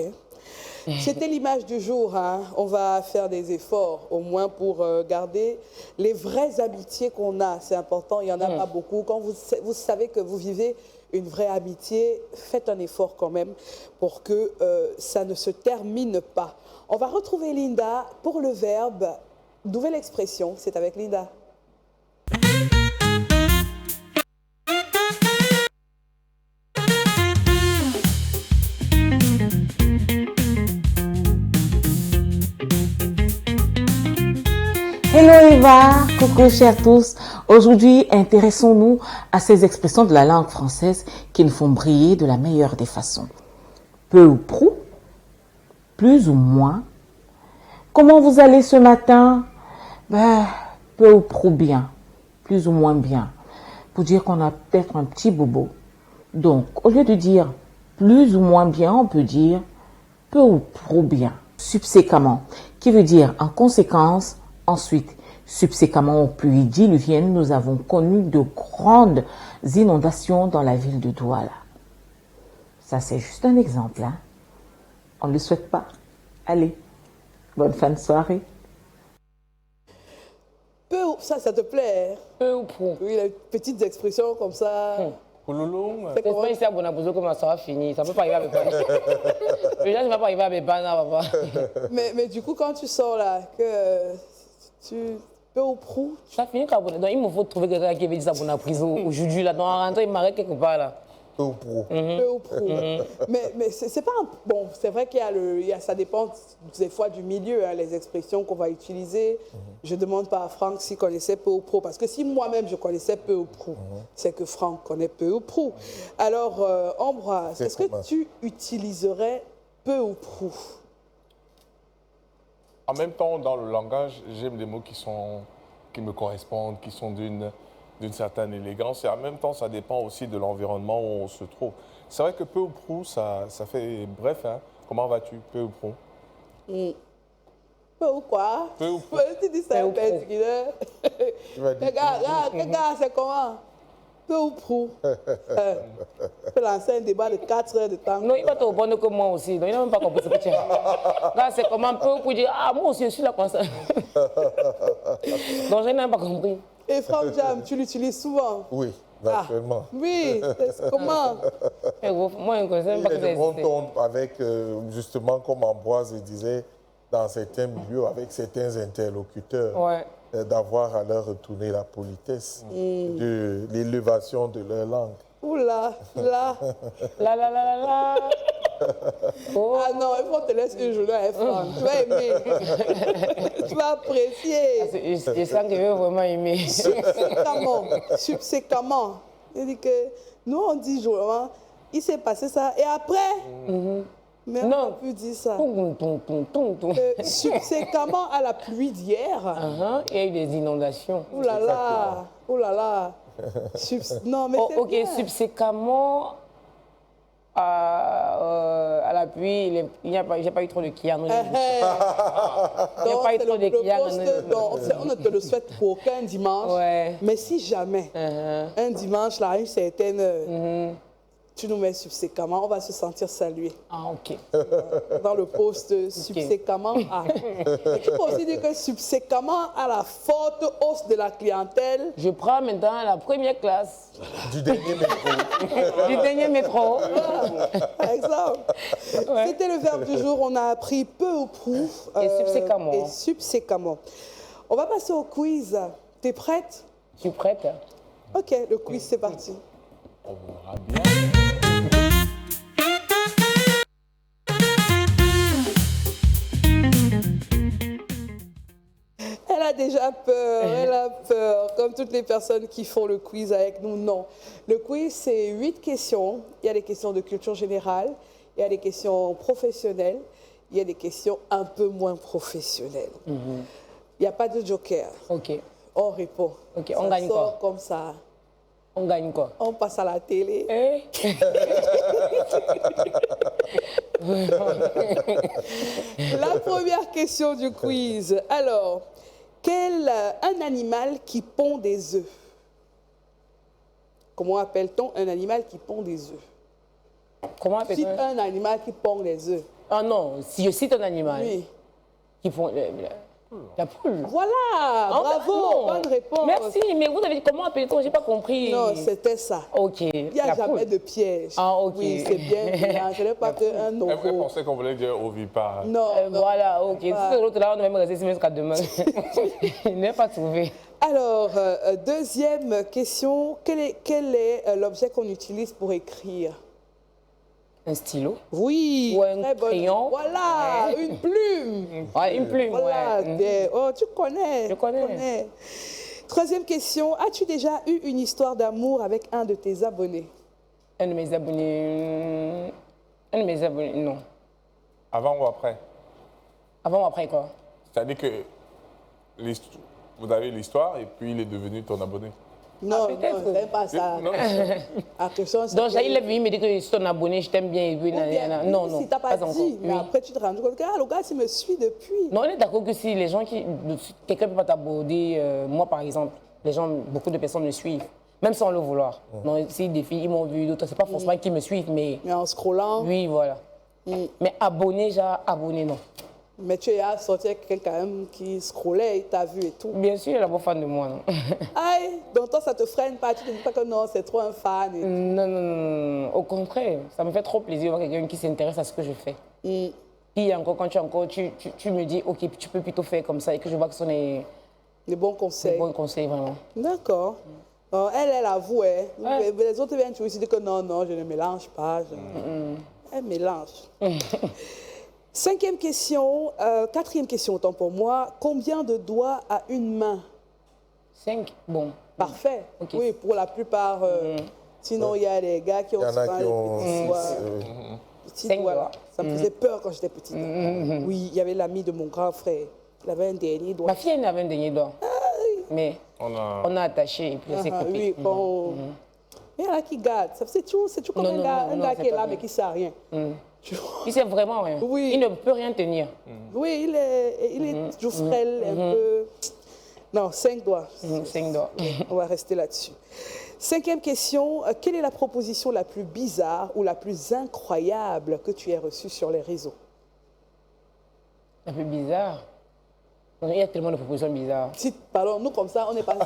Speaker 1: C'était l'image du jour. Hein. On va faire des efforts, au moins pour garder les vraies amitiés qu'on a. C'est important, il n'y en a pas beaucoup. Quand vous savez que vous vivez une vraie amitié, faites un effort quand même pour que ça ne se termine pas. On va retrouver Linda pour le verbe. Nouvelle expression, c'est avec Linda.
Speaker 5: Hello Eva, coucou chers tous. Aujourd'hui, intéressons-nous à ces expressions de la langue française qui nous font briller de la meilleure des façons. Peu ou prou, plus ou moins. Comment vous allez ce matin? Peu ou prou bien, plus ou moins bien. Pour dire qu'on a peut-être un petit bobo. Donc, au lieu de dire plus ou moins bien, on peut dire peu ou prou bien. Subséquemment, qui veut dire en conséquence. Ensuite, subséquemment aux pluies diluviennes, nous avons connu de grandes inondations dans la ville de Douala. Ça, c'est juste un exemple. Hein? On ne le souhaite pas. Allez, bonne fin de soirée.
Speaker 1: Ça te plaît?
Speaker 3: Peu ou prou.
Speaker 1: Oui, les petites expressions comme ça.
Speaker 2: Pouloulou.
Speaker 3: C'est pas ici à Bonabuzo que ça va finir. Ça ne peut pas arriver à Bébana. Déjà, je ne vais pas arriver à Bébana, papa.
Speaker 1: Mais du coup, quand tu sors là, que tu peu ou prou.
Speaker 3: Ça finit qu'à Bonabuzo. Donc, il me faut trouver quelqu'un qui veut dire ça pour la prison aujourd'hui. Là, dans un rentrée, il m'arrête quelque part là.
Speaker 4: Peu ou prou.
Speaker 1: Peu ou prou. Mais c'est pas bon, c'est vrai qu'il y a, ça dépend des fois du milieu, hein, les expressions qu'on va utiliser. Je demande pas à Franck s'il connaissait peu ou prou, parce que si moi-même je connaissais peu ou prou, c'est que Franck connaît peu ou prou. Alors, Ambroise, est-ce que tu utiliserais peu ou prou?
Speaker 2: En même temps, dans le langage, j'aime des mots qui me correspondent, qui sont d'une certaine élégance. Et en même temps, ça dépend aussi de l'environnement où on se trouve. C'est vrai que peu ou prou, ça fait bref. Hein. Comment vas-tu, peu ou prou?
Speaker 1: Peu ou quoi?
Speaker 2: Peu ou prou.
Speaker 1: Tu dis ça, regarde, c'est comment? Peu ou prou. Tu peux lancer un débat de 4 heures de temps.
Speaker 3: Non, il va te répondre comme moi aussi. Donc, il n'a même pas compris ce que tu as. Là, c'est comment peu ou prou dire, ah, moi aussi, je suis là comme ça. Donc, je n'ai même pas compris.
Speaker 1: Et Franck Jam, tu l'utilises souvent?
Speaker 4: Oui, naturellement.
Speaker 1: Oui, comment?
Speaker 3: Moi, je ne connais même pas que ça
Speaker 4: existe. On avec, justement, comme Ambroise disait, dans certains milieux, avec certains interlocuteurs, d'avoir à leur retourner la politesse, de l'élévation de leur langue.
Speaker 1: Oula, là.
Speaker 3: La.
Speaker 1: Oh. Ah non, il faut te laisser une journée avec Franck. Tu vas aimer. Tu vas apprécier.
Speaker 3: Je sens que je vais vraiment aimer.
Speaker 1: Subséquemment. Il dit que nous, on dit journellement, il s'est passé ça. Et après, mais on n'a plus dire ça. Subséquemment à la pluie d'hier.
Speaker 3: Il y a eu des inondations.
Speaker 1: Ouh là là. Ouh là là. Non, mais c'est bien.
Speaker 3: Subséquemment à la pluie, j'ai pas eu trop de clients. Il n'y a pas eu trop de clients.
Speaker 1: On ne te le souhaite pour aucun dimanche. Mais si jamais, un dimanche, là, à une certaine heure, tu nous mets subséquemment, on va se sentir salué.
Speaker 3: Ah, ok.
Speaker 1: Dans le poste subséquemment à. Et tu peux aussi dire que subséquemment à la forte hausse de la clientèle.
Speaker 3: Je prends maintenant la première classe.
Speaker 4: Du dernier métro.
Speaker 3: Du dernier métro.
Speaker 1: Voilà, par exemple.
Speaker 3: Ouais.
Speaker 1: C'était le verbe du jour, on a appris peu ou prou.
Speaker 3: Et subséquemment.
Speaker 1: Et subséquemment. On va passer au quiz. T'es prête?
Speaker 3: Je suis prête.
Speaker 1: Ok, le quiz, c'est parti.
Speaker 2: On verra bien.
Speaker 1: Elle a déjà peur, elle a peur, comme toutes les personnes qui font le quiz avec nous. Non. Le quiz, c'est 8 questions. Il y a des questions de culture générale, il y a des questions professionnelles, il y a des questions un peu moins professionnelles. Il n'y a pas de joker.
Speaker 3: Ok.
Speaker 1: On répond.
Speaker 3: Ok,
Speaker 1: Ça
Speaker 3: on gagne
Speaker 1: sort
Speaker 3: quoi?
Speaker 1: Comme ça.
Speaker 3: On gagne quoi?
Speaker 1: On passe à la télé.
Speaker 3: Eh?
Speaker 1: La première question du quiz. Alors, un animal qui pond des œufs? Comment appelle-t-on un animal qui pond des œufs?
Speaker 3: Comment
Speaker 1: Cite
Speaker 3: appelle-t-on?
Speaker 1: un animal qui pond des œufs.
Speaker 3: Ah non, si je cite un animal
Speaker 1: Oui.
Speaker 3: qui font la poule.
Speaker 1: Voilà,
Speaker 3: Ah,
Speaker 1: bravo,
Speaker 3: non.
Speaker 1: bonne réponse.
Speaker 3: Merci, mais vous avez dit comment appelle-t-on? J'ai pas compris.
Speaker 1: Non, c'était ça.
Speaker 3: Ok.
Speaker 1: Il n'y a
Speaker 3: la
Speaker 1: jamais
Speaker 3: poule.
Speaker 1: de piège.
Speaker 3: Ah, ok.
Speaker 1: Oui, c'est bien. Je n'ai pas qu'un
Speaker 2: Elle
Speaker 1: nouveau.
Speaker 2: pensait qu'on voulait dire ovipare.
Speaker 1: Non, non.
Speaker 3: Voilà, ok.
Speaker 1: Ah.
Speaker 3: Tout l'autre là, on va même rester jusqu'à demain. Je n'ai pas trouvé.
Speaker 1: Alors, deuxième question. Quel est l'objet qu'on utilise pour écrire?
Speaker 3: Un stylo.
Speaker 1: Oui,
Speaker 3: Ou un
Speaker 1: très bonne.
Speaker 3: crayon.
Speaker 1: Voilà, une plume.
Speaker 3: Ouais, une plume,
Speaker 1: Voilà,
Speaker 3: ouais.
Speaker 1: oh, tu connais.
Speaker 3: Je connais.
Speaker 1: Troisième question. As-tu déjà eu une histoire d'amour avec un de tes abonnés?
Speaker 3: Un de mes abonnés. Un de mes abonnés, non.
Speaker 2: Avant ou après?
Speaker 3: Avant ou après quoi?
Speaker 2: C'est-à-dire que vous avez l'histoire et puis il est devenu ton abonné.
Speaker 1: Non,
Speaker 3: peut-être.
Speaker 1: non, c'est pas ça.
Speaker 2: Non,
Speaker 1: La question, c'est
Speaker 3: Donc,
Speaker 1: que-
Speaker 3: il est venu me dire que je suis ton abonné, je t'aime bien. Et puis,
Speaker 1: Ou bien,
Speaker 3: non, non.
Speaker 1: si t'as pas dit,
Speaker 3: encore.
Speaker 1: mais
Speaker 3: Oui.
Speaker 1: après tu te rends compte que le gars, il me suit depuis.
Speaker 3: Non, on est d'accord que si les gens qui. Quelqu'un ne peut pas t'aborder, moi par exemple, beaucoup de personnes me suivent, même sans le vouloir. Non, si des filles, ils m'ont vu, d'autres, c'est pas forcément qu'ils me suivent, mais.
Speaker 1: Mais en scrollant,
Speaker 3: Oui, voilà. Mais abonné, non.
Speaker 1: mais tu as sorti avec quelqu'un quand même qui scrollait, il t'a vu et tout.
Speaker 3: Bien sûr, il est d'abord fan de moi, non.
Speaker 1: Aïe, donc toi, ça te freine pas, tu te dis pas que non, c'est trop un fan. Et tout.
Speaker 3: Non, non, non, non. Au contraire, ça me fait trop plaisir de voir quelqu'un qui s'intéresse à ce que je fais. Puis encore, quand tu me dis, ok, tu peux plutôt faire comme ça et que je vois que ce sont des
Speaker 1: Les bons conseils.
Speaker 3: bons conseils, vraiment.
Speaker 1: D'accord. Non, elle avoue, hein.
Speaker 3: Ouais.
Speaker 1: Les autres viennent toujours dire que non, non, je ne mélange pas. Elle mélange. Quatrième question, autant pour moi. Combien de doigts a une main?
Speaker 3: 5, bon.
Speaker 1: Parfait.
Speaker 3: Ok.
Speaker 1: Oui, pour la plupart. Sinon, il y a des gars qui ont
Speaker 4: Il y en a
Speaker 1: souvent
Speaker 4: qui
Speaker 1: les
Speaker 4: ont
Speaker 1: petits doigts. Petits
Speaker 3: 5
Speaker 1: doigts, là.
Speaker 3: doigts.
Speaker 1: Ça me faisait peur quand j'étais petite. Oui, il y avait l'ami de mon grand frère. Il avait un dernier doigt.
Speaker 3: Ma fille, elle avait un dernier doigt. Mais on a attaché et puis elle s'est
Speaker 1: Ah,
Speaker 3: coupée.
Speaker 1: oui, bon. Il y en a qui gardent. C'est toujours comme
Speaker 3: Non,
Speaker 1: un
Speaker 3: non,
Speaker 1: gars
Speaker 3: c'est
Speaker 1: qui est
Speaker 3: pas
Speaker 1: là
Speaker 3: bien.
Speaker 1: mais qui ne sait rien. Tu vois?
Speaker 3: Il sait vraiment rien.
Speaker 1: Oui.
Speaker 3: Il ne peut rien tenir.
Speaker 1: Oui, il est toujours frêle, un peu. Non, 5 doigts.
Speaker 3: 5 doigts.
Speaker 1: On va rester là-dessus. Cinquième question. Quelle est la proposition la plus bizarre ou la plus incroyable que tu aies reçue sur les réseaux?
Speaker 3: Un peu bizarre. Il y a tellement de propositions bizarres.
Speaker 1: Si, pardon, nous comme ça, on n'est pas.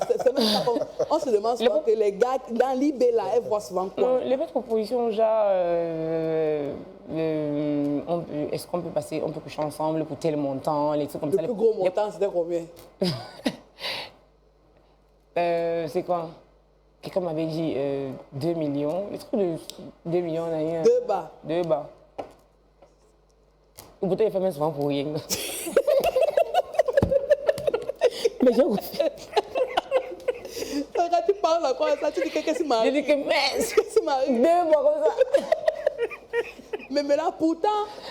Speaker 1: C'est même pas on se demande souvent que les gars dans l'IB là, elles voient souvent quoi?
Speaker 3: Non, les belles propositions, genre, est-ce qu'on peut coucher ensemble pour tel montant, les trucs comme
Speaker 1: Le
Speaker 3: ça.
Speaker 1: plus gros montant, c'était combien?
Speaker 3: C'est quoi? Quelqu'un m'avait dit 2 millions. Les trucs de 2 millions, on a eu
Speaker 1: 2 bas.
Speaker 3: 2 bas. Ou peut-être les femmes elles souvent pour rien. Mais j'ai refait.
Speaker 1: Quand tu parles encore ça, tu dis qu'est-ce qui
Speaker 3: J'ai
Speaker 1: m'arrive?
Speaker 3: dit que mais
Speaker 1: Qu'est-ce qui m'arrive?
Speaker 3: 2 mois comme ça.
Speaker 1: Mais là, pourtant,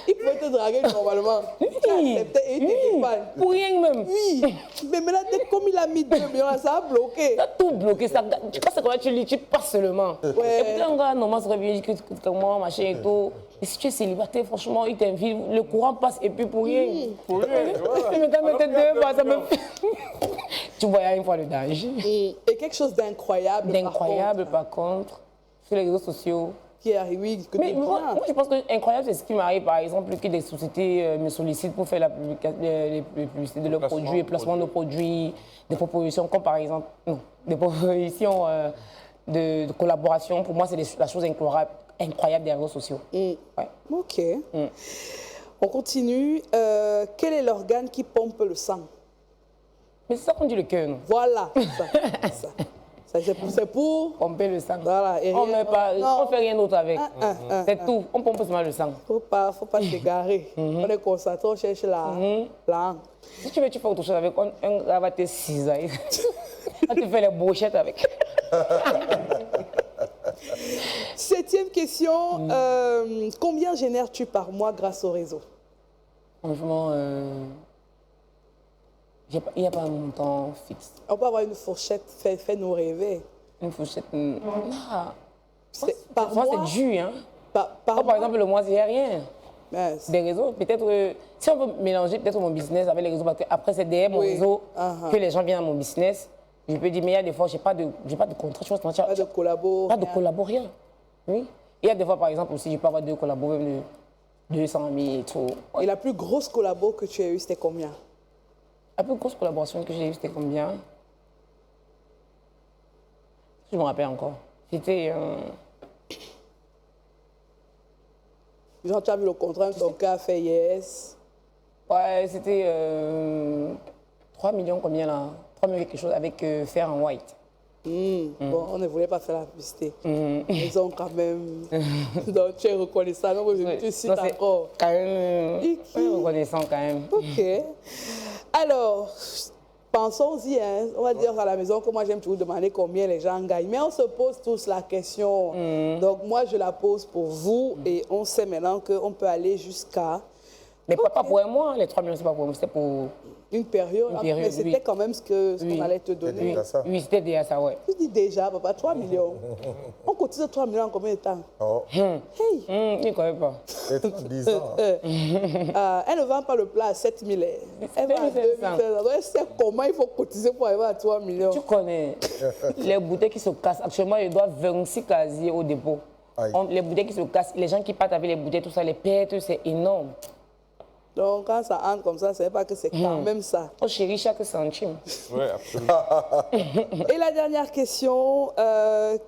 Speaker 1: il pouvait te draguer normalement. Tu acceptais et il t'épargne.
Speaker 3: Pour rien même.
Speaker 1: Oui, mais maintenant, comme il a mis 2 millions, là, ça a bloqué.
Speaker 3: Ça a tout bloqué. Ça, tu passes comment tu lis, tu passes seulement.
Speaker 1: Ouais.
Speaker 3: Et puis un gars, normalement, ça revient, que comment, machin et tout. Et si tu es célibataire, franchement, il t'invite, le courant passe et puis pour rien.
Speaker 2: Pour rien, voilà.
Speaker 3: Et maintenant, mettre 2 mois, ça me fait. Tu voyais une fois le danger.
Speaker 1: Et quelque chose d'incroyable.
Speaker 3: D'incroyable, par contre. sur les réseaux sociaux.
Speaker 1: Qui arrive, oui, que
Speaker 3: Mais
Speaker 1: tu
Speaker 3: moi,
Speaker 1: prends.
Speaker 3: moi, je pense que incroyable, c'est ce qui m'arrive, par exemple, que des sociétés me sollicitent pour faire la les publicités de leurs produits, le placement de produits, des propositions comme par exemple, non, des propositions de collaboration. Pour moi, c'est la chose incroyable des réseaux sociaux. Ouais.
Speaker 1: Ok. On continue. Quel est l'organe qui pompe le sang?
Speaker 3: Mais c'est ça qu'on dit le cœur, non?
Speaker 1: Voilà. C'est pour...
Speaker 3: Pomper le sang.
Speaker 1: Voilà. Et
Speaker 3: On
Speaker 1: rien-
Speaker 3: ne fait rien d'autre avec. C'est tout. On pompe seulement le sang.
Speaker 1: Faut pas s'égarer. On est concentré, on cherche la langue.
Speaker 3: Si tu veux, tu fais autre chose avec. On va te cisailler. On te fait les brochettes avec.
Speaker 1: 7e question. Combien génères-tu par mois grâce au réseau?
Speaker 3: Franchement, il n'y a pas un montant fixe.
Speaker 1: On peut avoir une fourchette, fais-nous rêver.
Speaker 3: Une fourchette.
Speaker 1: Par
Speaker 3: Moi,
Speaker 1: mois,
Speaker 3: c'est dû, hein.
Speaker 1: par
Speaker 3: Par
Speaker 1: mois.
Speaker 3: exemple, le mois, il n'y a rien.
Speaker 1: Mais
Speaker 3: Des réseaux, peut-être, si on peut mélanger peut-être mon business avec les réseaux, parce qu'après, c'est derrière mon
Speaker 1: Oui.
Speaker 3: réseau que les gens viennent à mon business. Je peux dire, mais il y a des fois, je n'ai pas de contrat, je pense,
Speaker 1: pas de collabo.
Speaker 3: pas de
Speaker 1: rien.
Speaker 3: collabo, rien. Oui. Il y a des fois, par exemple, aussi, je peux avoir 2 collabos, même de 200 000 et tout.
Speaker 1: Et la plus grosse collabo que tu as eue, c'était combien?
Speaker 3: La plus grosse collaboration que j'ai eue, c'était combien? Je me rappelle encore. C'était.
Speaker 1: Genre, tu as vu le contrat, ton cas fait yes.
Speaker 3: Ouais, c'était 3 millions, combien là? 3 millions quelque chose avec fer en white.
Speaker 1: Bon, on ne voulait pas faire la publicité. Ils ont quand même. Donc, tu es reconnaissant. Donc, tu cites
Speaker 3: Non, c'est
Speaker 1: encore.
Speaker 3: quand même.
Speaker 1: Iki.
Speaker 3: Reconnaissant quand même.
Speaker 1: Ok. Alors, pensons-y, hein. On va dire à la maison que moi j'aime toujours demander combien les gens gagnent. Mais on se pose tous la question. Donc moi je la pose pour vous et on sait maintenant qu'on peut aller jusqu'à
Speaker 3: Mais pas pour un mois, les 3 millions, c'est pas pour moi, c'était pour.
Speaker 1: une période.
Speaker 3: Une période,
Speaker 1: Mais c'était
Speaker 3: oui.
Speaker 1: quand même ce qu'on
Speaker 3: Oui.
Speaker 1: allait te donner.
Speaker 4: Déjà ça.
Speaker 3: Oui, c'était déjà ça, ouais.
Speaker 1: Tu dis déjà, papa, 3 millions. On cotise 3 millions en combien de temps?
Speaker 4: Oh,
Speaker 1: Hey!
Speaker 3: Je ne connais pas.
Speaker 4: peut-être en 10 ans.
Speaker 1: Elle ne vend pas le plat à 7 000. Elle vend à 2
Speaker 3: 2500.
Speaker 1: 500. Donc, elle sait comment il faut cotiser pour arriver à 3 millions.
Speaker 3: Tu connais les bouteilles qui se cassent. Actuellement, ils doivent 26 casiers au dépôt.
Speaker 4: Aïe.
Speaker 3: Les bouteilles qui se cassent, les gens qui partent avec les bouteilles, tout ça, les pertes, c'est énorme.
Speaker 1: Donc quand ça entre comme ça, c'est pas que c'est quand même ça.
Speaker 3: On chérit chaque centime.
Speaker 2: Oui, absolument.
Speaker 1: Et la dernière question,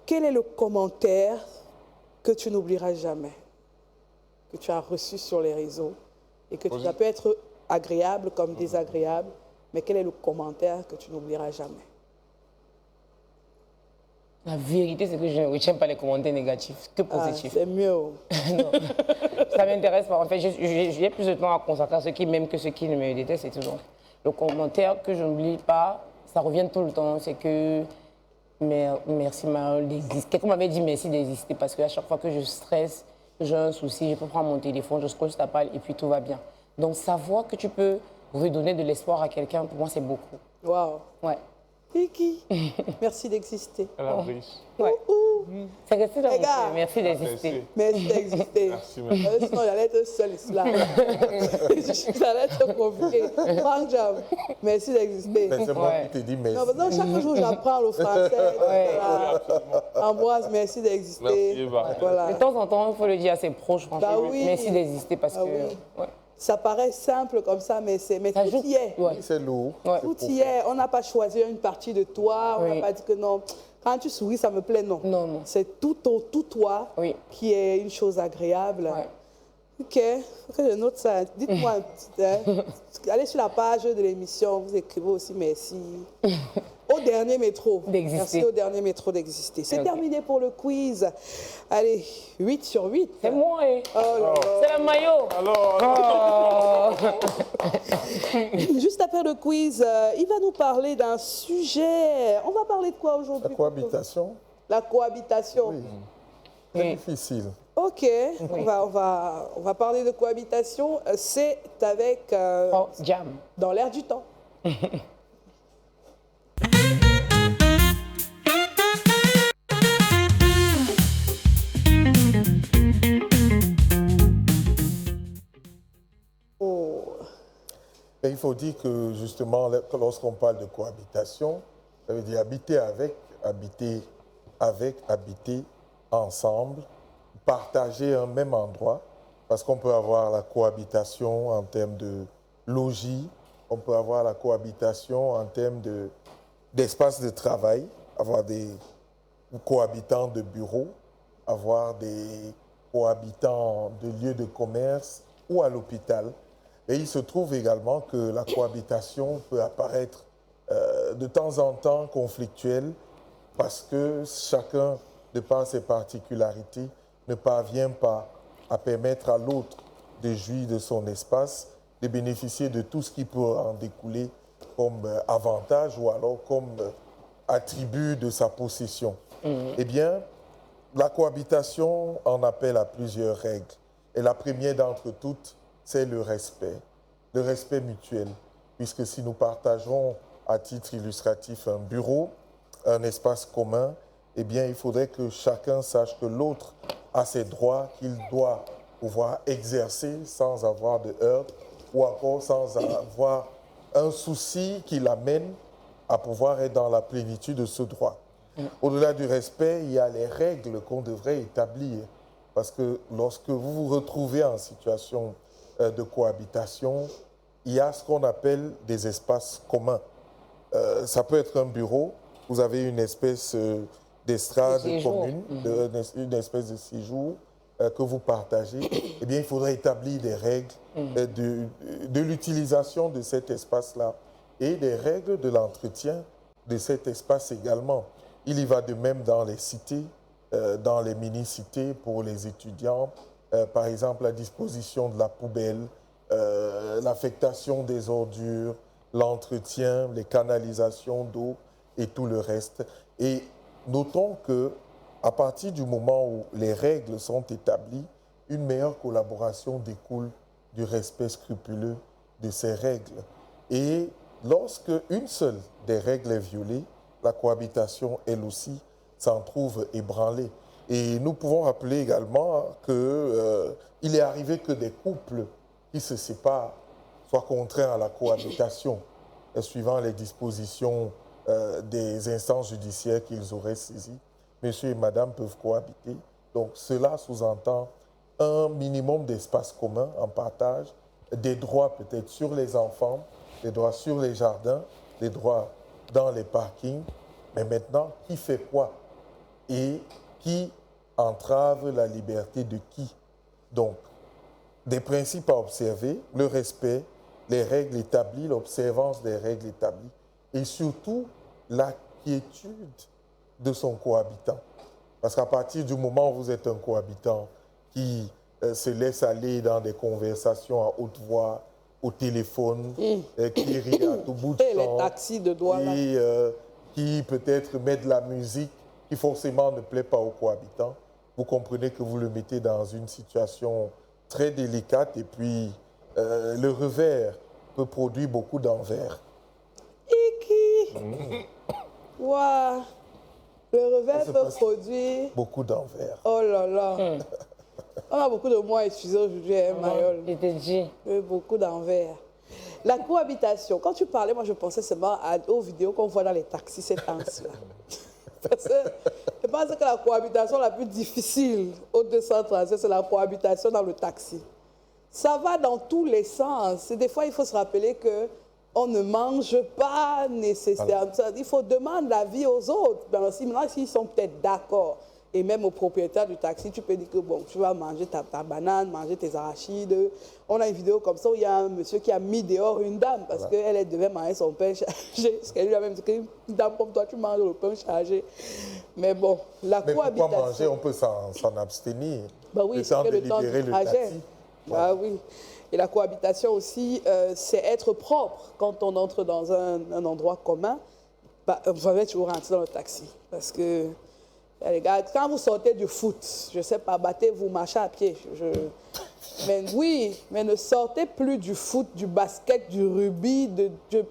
Speaker 1: quel est le commentaire que tu n'oublieras jamais, que tu as reçu sur les réseaux et que ça peut être agréable comme désagréable, mais quel est le commentaire que tu n'oublieras jamais?
Speaker 3: La vérité, c'est que je ne retiens pas les commentaires négatifs, que
Speaker 1: Ah,
Speaker 3: positifs.
Speaker 1: c'est mieux.
Speaker 3: Non. Ça m'intéresse pas. En fait, j'ai plus de temps à consacrer à ceux qui m'aiment que ceux qui ne me détestent. C'est tout. Donc, le commentaire que je n'oublie pas, ça revient tout le temps. C'est que merci Marole d'exister. Quelqu'un m'avait dit merci d'exister parce qu'à chaque fois que je stresse, j'ai un souci, je peux prendre mon téléphone, je scrolle sur ta page et puis tout va bien. Donc, savoir que tu peux redonner de l'espoir à quelqu'un, pour moi, c'est beaucoup.
Speaker 1: Waouh.
Speaker 3: Ouais.
Speaker 1: Kiki, merci d'exister.
Speaker 2: La brise.
Speaker 3: Ouais. C'est resté dans mon
Speaker 1: Les gars.
Speaker 3: cœur. Merci d'exister.
Speaker 1: Merci d'exister.
Speaker 2: Merci.
Speaker 1: Sinon, j'allais être seule ici là. J'allais être confiée. Franck Jam, merci d'exister.
Speaker 4: Mais c'est moi
Speaker 3: Ouais.
Speaker 4: qui te dis merci.
Speaker 1: Non, parce que chaque jour, j'apprends le français. Voilà. Ambroise, merci d'exister.
Speaker 2: Merci, Eva.
Speaker 1: Voilà.
Speaker 3: De temps en temps, il faut le dire à ses proches, franchement.
Speaker 1: Bah oui.
Speaker 3: Merci d'exister parce
Speaker 1: Ah
Speaker 3: que.
Speaker 1: oui.
Speaker 3: Ouais.
Speaker 1: Ça paraît simple comme ça, mais
Speaker 3: Ça
Speaker 1: tout
Speaker 3: joue.
Speaker 1: y est.
Speaker 3: Ouais.
Speaker 4: C'est lourd.
Speaker 3: Ouais.
Speaker 1: Tout y est. On n'a pas choisi une partie de toi. On n'a
Speaker 3: Oui.
Speaker 1: pas dit que non. Quand tu souris, ça me plaît, non.
Speaker 3: Non, non.
Speaker 1: C'est tout toi
Speaker 3: Oui.
Speaker 1: qui est une chose agréable.
Speaker 3: Ouais.
Speaker 1: Ok, faut que je note ça. Dites-moi, allez sur la page de l'émission, vous écrivez aussi merci. Au dernier métro.
Speaker 3: D'exister.
Speaker 1: Merci au dernier métro d'exister. C'est
Speaker 3: Ok.
Speaker 1: terminé pour le quiz. Allez, 8 sur 8.
Speaker 3: C'est moi, eh.
Speaker 1: Oh là là.
Speaker 3: C'est le maillot.
Speaker 2: Alors,
Speaker 1: Juste après le quiz, il va nous parler d'un sujet. On va parler de quoi aujourd'hui?
Speaker 4: La cohabitation,
Speaker 1: La cohabitation.
Speaker 4: oui. C'est
Speaker 3: Oui.
Speaker 4: difficile.
Speaker 1: Ok, on va parler de cohabitation. C'est avec
Speaker 3: Oh, jam.
Speaker 1: Dans l'air du temps. Oh.
Speaker 4: Et il faut dire que justement, lorsqu'on parle de cohabitation, ça veut dire habiter avec, habiter ensemble, partager un même endroit, parce qu'on peut avoir la cohabitation en termes de logis, on peut avoir la cohabitation en termes d'espace de travail, avoir des cohabitants de bureaux, avoir des cohabitants de lieux de commerce ou à l'hôpital. Et il se trouve également que la cohabitation peut apparaître de temps en temps conflictuelle parce que chacun, de par ses particularités, ne parvient pas à permettre à l'autre de jouir de son espace, de bénéficier de tout ce qui peut en découler comme avantage ou alors comme attribut de sa possession. Eh bien, la cohabitation en appelle à plusieurs règles. Et la première d'entre toutes, c'est le respect mutuel. Puisque si nous partageons à titre illustratif un bureau, un espace commun, eh bien, il faudrait que chacun sache que l'autre a ses droits qu'il doit pouvoir exercer sans avoir de heurts ou encore sans avoir un souci qui l'amène à pouvoir être dans la plénitude de ce droit. Au-delà du respect, il y a les règles qu'on devrait établir. Parce que lorsque vous vous retrouvez en situation de cohabitation, il y a ce qu'on appelle des espaces communs. Ça peut être un bureau, vous avez une espèce d'estrade commune, une espèce de séjour que vous partagez. Eh bien, il faudrait établir des règles de l'utilisation de cet espace-là et des règles de l'entretien de cet espace également. Il y va de même dans les cités, dans les mini-cités pour les étudiants, par exemple la disposition de la poubelle, l'affectation des ordures, l'entretien, les canalisations d'eau et tout le reste. Et notons qu'à partir du moment où les règles sont établies, une meilleure collaboration découle du respect scrupuleux de ces règles. Et lorsque une seule des règles est violée, la cohabitation, elle aussi, s'en trouve ébranlée. Et nous pouvons rappeler également qu'il est arrivé que des couples qui se séparent soient contraints à la cohabitation, suivant les dispositions des instances judiciaires qu'ils auraient saisies. Monsieur et madame peuvent cohabiter. Donc cela sous-entend un minimum d'espace commun en partage, des droits peut-être sur les enfants, des droits sur les jardins, des droits dans les parkings. Mais maintenant, qui fait quoi? Et qui entrave la liberté de qui? Donc, des principes à observer, le respect, les règles établies, l'observance des règles établies, et surtout la quiétude de son cohabitant. Parce qu'à partir du moment où vous êtes un cohabitant qui se laisse aller dans des conversations à haute voix, au téléphone, qui rit à tout bout de champ,
Speaker 1: les taxis de douane,
Speaker 4: qui peut-être met de la musique qui forcément ne plaît pas aux cohabitants, vous comprenez que vous le mettez dans une situation très délicate et puis le revers peut produire beaucoup d'envers.
Speaker 1: Waouh. Le revers peut produire
Speaker 4: beaucoup d'envers.
Speaker 1: Oh là là. On a beaucoup de mots à utiliser aujourd'hui, hein, Mayol.
Speaker 3: Je te dis.
Speaker 1: Beaucoup d'envers. La cohabitation, quand tu parlais, moi je pensais seulement aux vidéos qu'on voit dans les taxis ces temps-là. Parce que je pense que la cohabitation la plus difficile au 237, c'est la cohabitation dans le taxi. Ça va dans tous les sens. Et des fois, il faut se rappeler qu'on ne mange pas nécessairement. Il faut demander l'avis aux autres. Maintenant, s'ils sont peut-être d'accord, et même au propriétaire du taxi, tu peux dire que bon, tu vas manger ta banane, manger tes arachides. On a une vidéo comme ça où il y a un monsieur qui a mis dehors une dame parce qu'elle devait manger son pain chargé. Parce qu'elle lui a même dit qu'une dame comme toi, tu manges le pain chargé. Mais bon, la cohabitation...
Speaker 4: Mais pour manger, on peut s'en abstenir.
Speaker 1: Bah oui, c'est le temps du trajet. Bah oui. Et la cohabitation aussi, c'est être propre. Quand on entre dans un endroit commun, bah, vous allez toujours rentrer dans le taxi. Parce que... Les gars, quand vous sortez du foot, je ne sais pas, battez-vous, marchez à pied. Mais oui, mais ne sortez plus du foot, du basket, du rugby,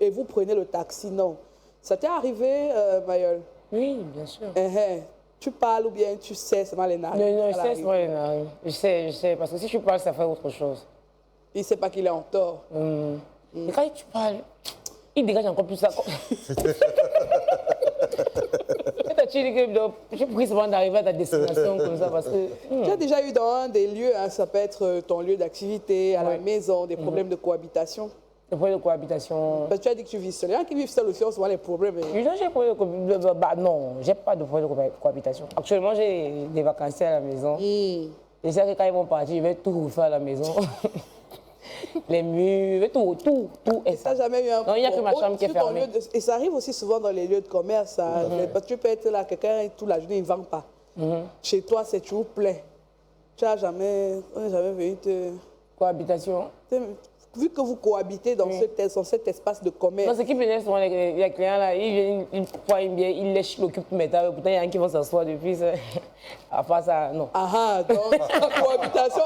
Speaker 1: et vous prenez le taxi, non. Ça t'est arrivé, Mayol?
Speaker 3: Oui, bien sûr.
Speaker 1: Tu parles ou bien tu sais seulement les narines?
Speaker 3: Non, je sais seulement les narines. Je sais, parce que si tu parles, ça fait autre chose.
Speaker 1: Il ne sait pas qu'il est en tort.
Speaker 3: Et quand tu parles, il dégage encore plus ça. tu dis que j'ai pris souvent d'arriver à ta destination comme ça parce que...
Speaker 1: Tu as déjà eu dans un des lieux, hein, ça peut être ton lieu d'activité, à la maison, des problèmes de cohabitation?
Speaker 3: Des problèmes de cohabitation.
Speaker 1: Parce que tu as dit que tu vis seul. Les gens qui vivent seuls aussi ont souvent les problèmes.
Speaker 3: Non, j'ai pas de problème de cohabitation. Actuellement, j'ai des vacanciers à la maison. Je sais que quand ils vont partir, je vais tout refaire à la maison. Les murs, tout. Et
Speaker 1: ça n'a jamais eu un
Speaker 3: problème. Non, il n'y a que ma chambre qui est fermée.
Speaker 1: Et ça arrive aussi souvent dans les lieux de commerce. Hein. Parce que tu peux être là, quelqu'un toute la journée, il ne vend pas. Chez toi, c'est toujours plein. Tu n'as jamais, on n'est jamais venu te...
Speaker 3: Cohabitation.
Speaker 1: Vu que vous cohabitez dans cet espace de commerce.
Speaker 3: Non, ce qui m'énerve souvent, les clients, là, ils viennent, ils prennent une bière, ils lèchent l'occupent métal. Pourtant, il y a un qui va s'asseoir depuis. À part ça, non.
Speaker 1: Donc en cohabitation,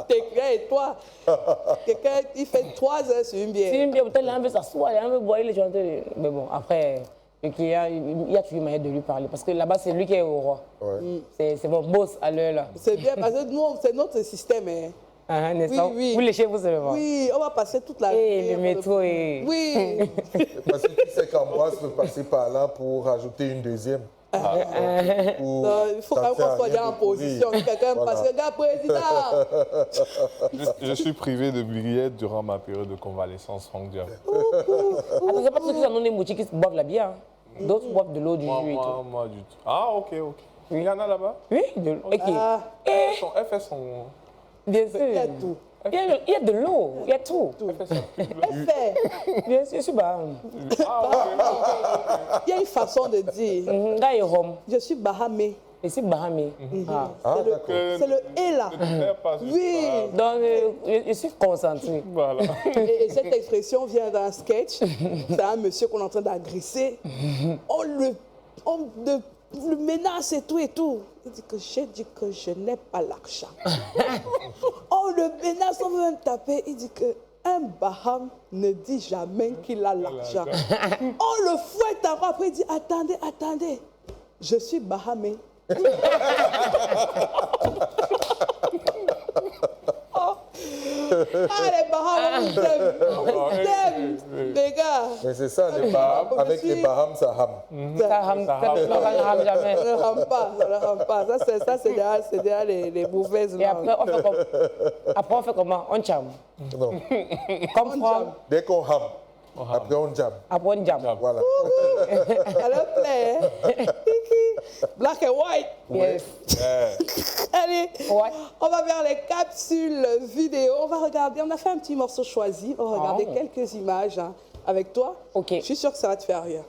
Speaker 1: tes clients et toi, quelqu'un, il fait 3 heures sur une bière.
Speaker 3: C'est une bière, peut-être l'un veut s'asseoir, l'un veut boire, il est chanté. Mais bon, après, le client, il y a toujours une manière de lui parler. Parce que là-bas, c'est lui qui est au roi. C'est mon boss à l'heure, là.
Speaker 1: C'est bien, parce que nous, c'est notre système. Hein.
Speaker 3: Oui. Vous léchez vous seulement.
Speaker 1: Oui, on va passer toute la journée.
Speaker 3: Le métro et...
Speaker 1: Oui.
Speaker 4: Parce que tu sais qu'Ambroise peut passer par là pour rajouter une deuxième.
Speaker 1: Non, il faut quand même qu'on soit déjà en position. Quelqu'un passe, regarde, président.
Speaker 2: Je suis privé de billets durant ma période de convalescence, Franck Diab.
Speaker 3: Attends, c'est pas ceux qui ont des boutiques qui boivent la bière. D'autres boivent de l'eau, du jus et tout.
Speaker 2: Moi, du tout. Ah, ok. Il y en a là-bas?
Speaker 3: Oui, de l'eau.
Speaker 2: Elle fait son...
Speaker 3: Bien sûr.
Speaker 1: Il y a tout.
Speaker 3: Il y a de l'eau, il y a tout.
Speaker 1: Elle fait.
Speaker 3: Bien sûr, je suis Baham.
Speaker 1: Il y a une façon de dire. Je suis Bahamé.
Speaker 3: Je suis Bahamé.
Speaker 1: C'est le et là. Oui.
Speaker 3: Donc, je suis concentré.
Speaker 2: Voilà.
Speaker 1: Et cette expression vient d'un sketch. C'est un monsieur qu'on est en train d'agresser. On le menace et tout. Il dit que j'ai dit que je n'ai pas l'argent. On le menace, on veut même taper. Il dit que un Baham ne dit jamais qu'il a l'argent. On le fouette encore. Après, il dit attendez. Je suis Bahamé. Les Baham, on t'aime, les gars.
Speaker 4: Mais c'est ça, les Baham, avec les Baham, ça rame.
Speaker 3: Ça rame jamais.
Speaker 1: Ça ne rame pas. Ça, c'est derrière les mauvaises
Speaker 3: Et
Speaker 1: langues.
Speaker 3: après, on fait comment? On chame.
Speaker 4: Non.
Speaker 3: Comme Franck.
Speaker 4: Dès qu'on rame, après on jam.
Speaker 3: Après, on jam.
Speaker 4: Voilà.
Speaker 1: Alors, plaît. Black and white.
Speaker 3: Yes.
Speaker 1: Allez,
Speaker 3: Ouais.
Speaker 1: on va vers les capsules vidéo. On va regarder, on a fait un petit morceau choisi. On va regarder quelques images avec toi.
Speaker 3: Ok.
Speaker 1: Je suis sûre que ça va te faire rire.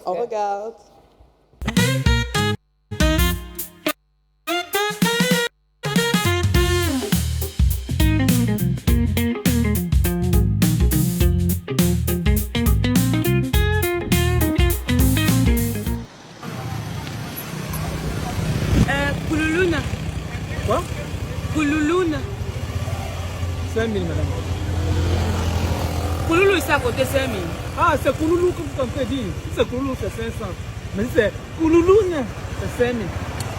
Speaker 1: On regarde.
Speaker 6: Koulouloune.
Speaker 7: Quoi?
Speaker 6: Koulouloune.
Speaker 7: 5 000, madame.
Speaker 6: Kouloulou, c'est à côté 5 000.
Speaker 7: Ah, c'est Kouloulou, comme tu peux dire. Si c'est Kouloulou, c'est 500. Mais si c'est Koulouloune, c'est 5 000.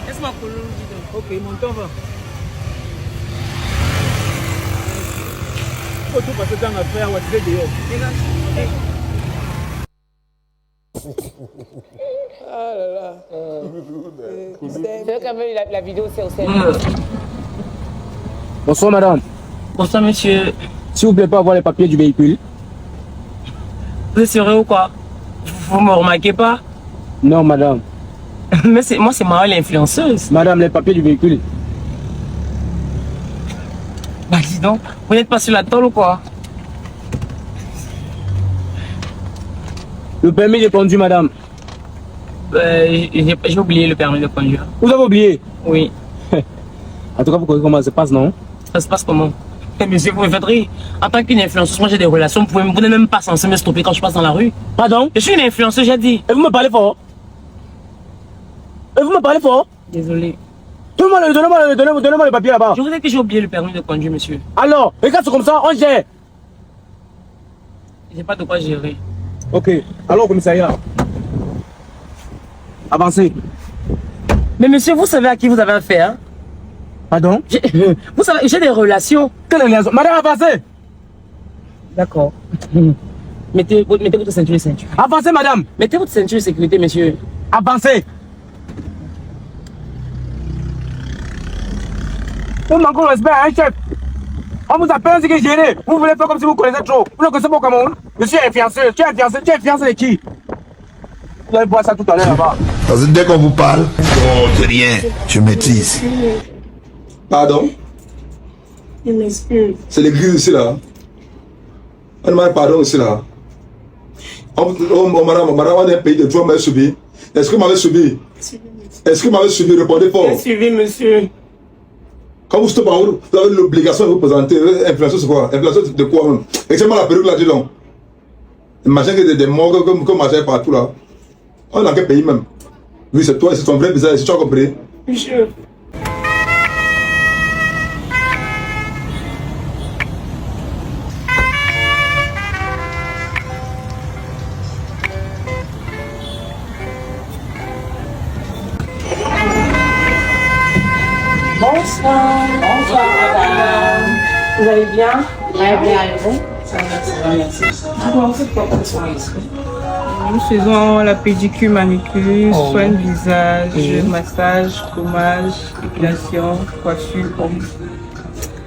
Speaker 6: Laisse-moi Kouloulou, dis donc.
Speaker 7: Ok, montons, va. Faut tout passer dans l'affaire, on va tirer dehors.
Speaker 1: Ah là là.
Speaker 3: C'est quand même la vidéo, c'est au sein.
Speaker 8: Bonsoir madame.
Speaker 6: Bonsoir monsieur.
Speaker 8: S'il vous plaît, pas avoir les papiers du véhicule.
Speaker 6: Vous êtes sérieux ou quoi? Vous me remarquez pas?
Speaker 8: Non madame.
Speaker 6: Mais moi c'est Marie l'influenceuse.
Speaker 8: Madame, les papiers du véhicule.
Speaker 6: Bah dis donc, vous n'êtes pas sur la tôle ou quoi?
Speaker 8: Le permis de conduire madame.
Speaker 6: J'ai oublié le permis de conduire.
Speaker 8: Vous avez oublié?
Speaker 6: Oui.
Speaker 8: En tout cas, vous connaissez comment ça se passe, non?
Speaker 6: Ça se passe comment? Monsieur, vous me faites rire. En tant qu'une influenceuse, moi j'ai des relations, vous n'êtes même pas censé me stopper quand je passe dans la rue.
Speaker 8: Pardon?
Speaker 6: Je suis une influenceuse, j'ai dit.
Speaker 8: Et vous me parlez fort? Et vous me parlez fort?
Speaker 6: Désolé.
Speaker 8: Donnez-moi les papiers là-bas.
Speaker 6: Je vous ai dit que j'ai oublié le permis de conduire, monsieur.
Speaker 8: Alors, regarde, c'est comme ça, on gère.
Speaker 6: J'ai pas de quoi gérer.
Speaker 8: Ok, alors au commissariat. Avancez.
Speaker 6: Mais monsieur, vous savez à qui vous avez affaire, hein?
Speaker 8: Pardon?
Speaker 6: Vous savez, j'ai des relations.
Speaker 8: Quelle relation? Madame, avancez.
Speaker 6: D'accord. Mettez votre ceinture de sécurité.
Speaker 8: Avancez, madame.
Speaker 6: Mettez votre ceinture de sécurité, monsieur.
Speaker 8: Avancez. Vous manquez de respect à un chef. On vous appelle ce que gêné. Vous voulez faire comme si vous connaissez trop. Vous ne connaissez pas au Cameroun. Je suis influenceur. Tu es influenceur. Tu es influenceur de qui? Vous allez voir ça tout à l'heure là-bas.
Speaker 9: Parce que dès qu'on vous parle, oh, c'est rien. Je maîtrise.
Speaker 10: Pardon? C'est l'église ici là. On demande pardon ici là. Madame, on est un pays de droit, m'avez suivi. Est-ce que vous m'avez suivi? Est-ce que vous m'avez suivi? Répondez fort.
Speaker 8: J'ai suivi, monsieur.
Speaker 10: Quand vous stoppez en route, vous avez l'obligation de vous présenter. Influenceur, c'est quoi? Influenceur de quoi même? Excusez-moi la perruque là, dis donc. Imagine que des morts comme machin partout là. On est dans quel pays même? Oui, c'est toi, c'est ton vrai visage, tu as compris?
Speaker 8: Monsieur.
Speaker 3: Bonsoir. Bonsoir, madame. Vous allez bien? Très bien, et vous? Ça va, merci.
Speaker 11: Nous faisons la pédicure, manicure, soins de visage, massage, gommage, épilation, coiffure.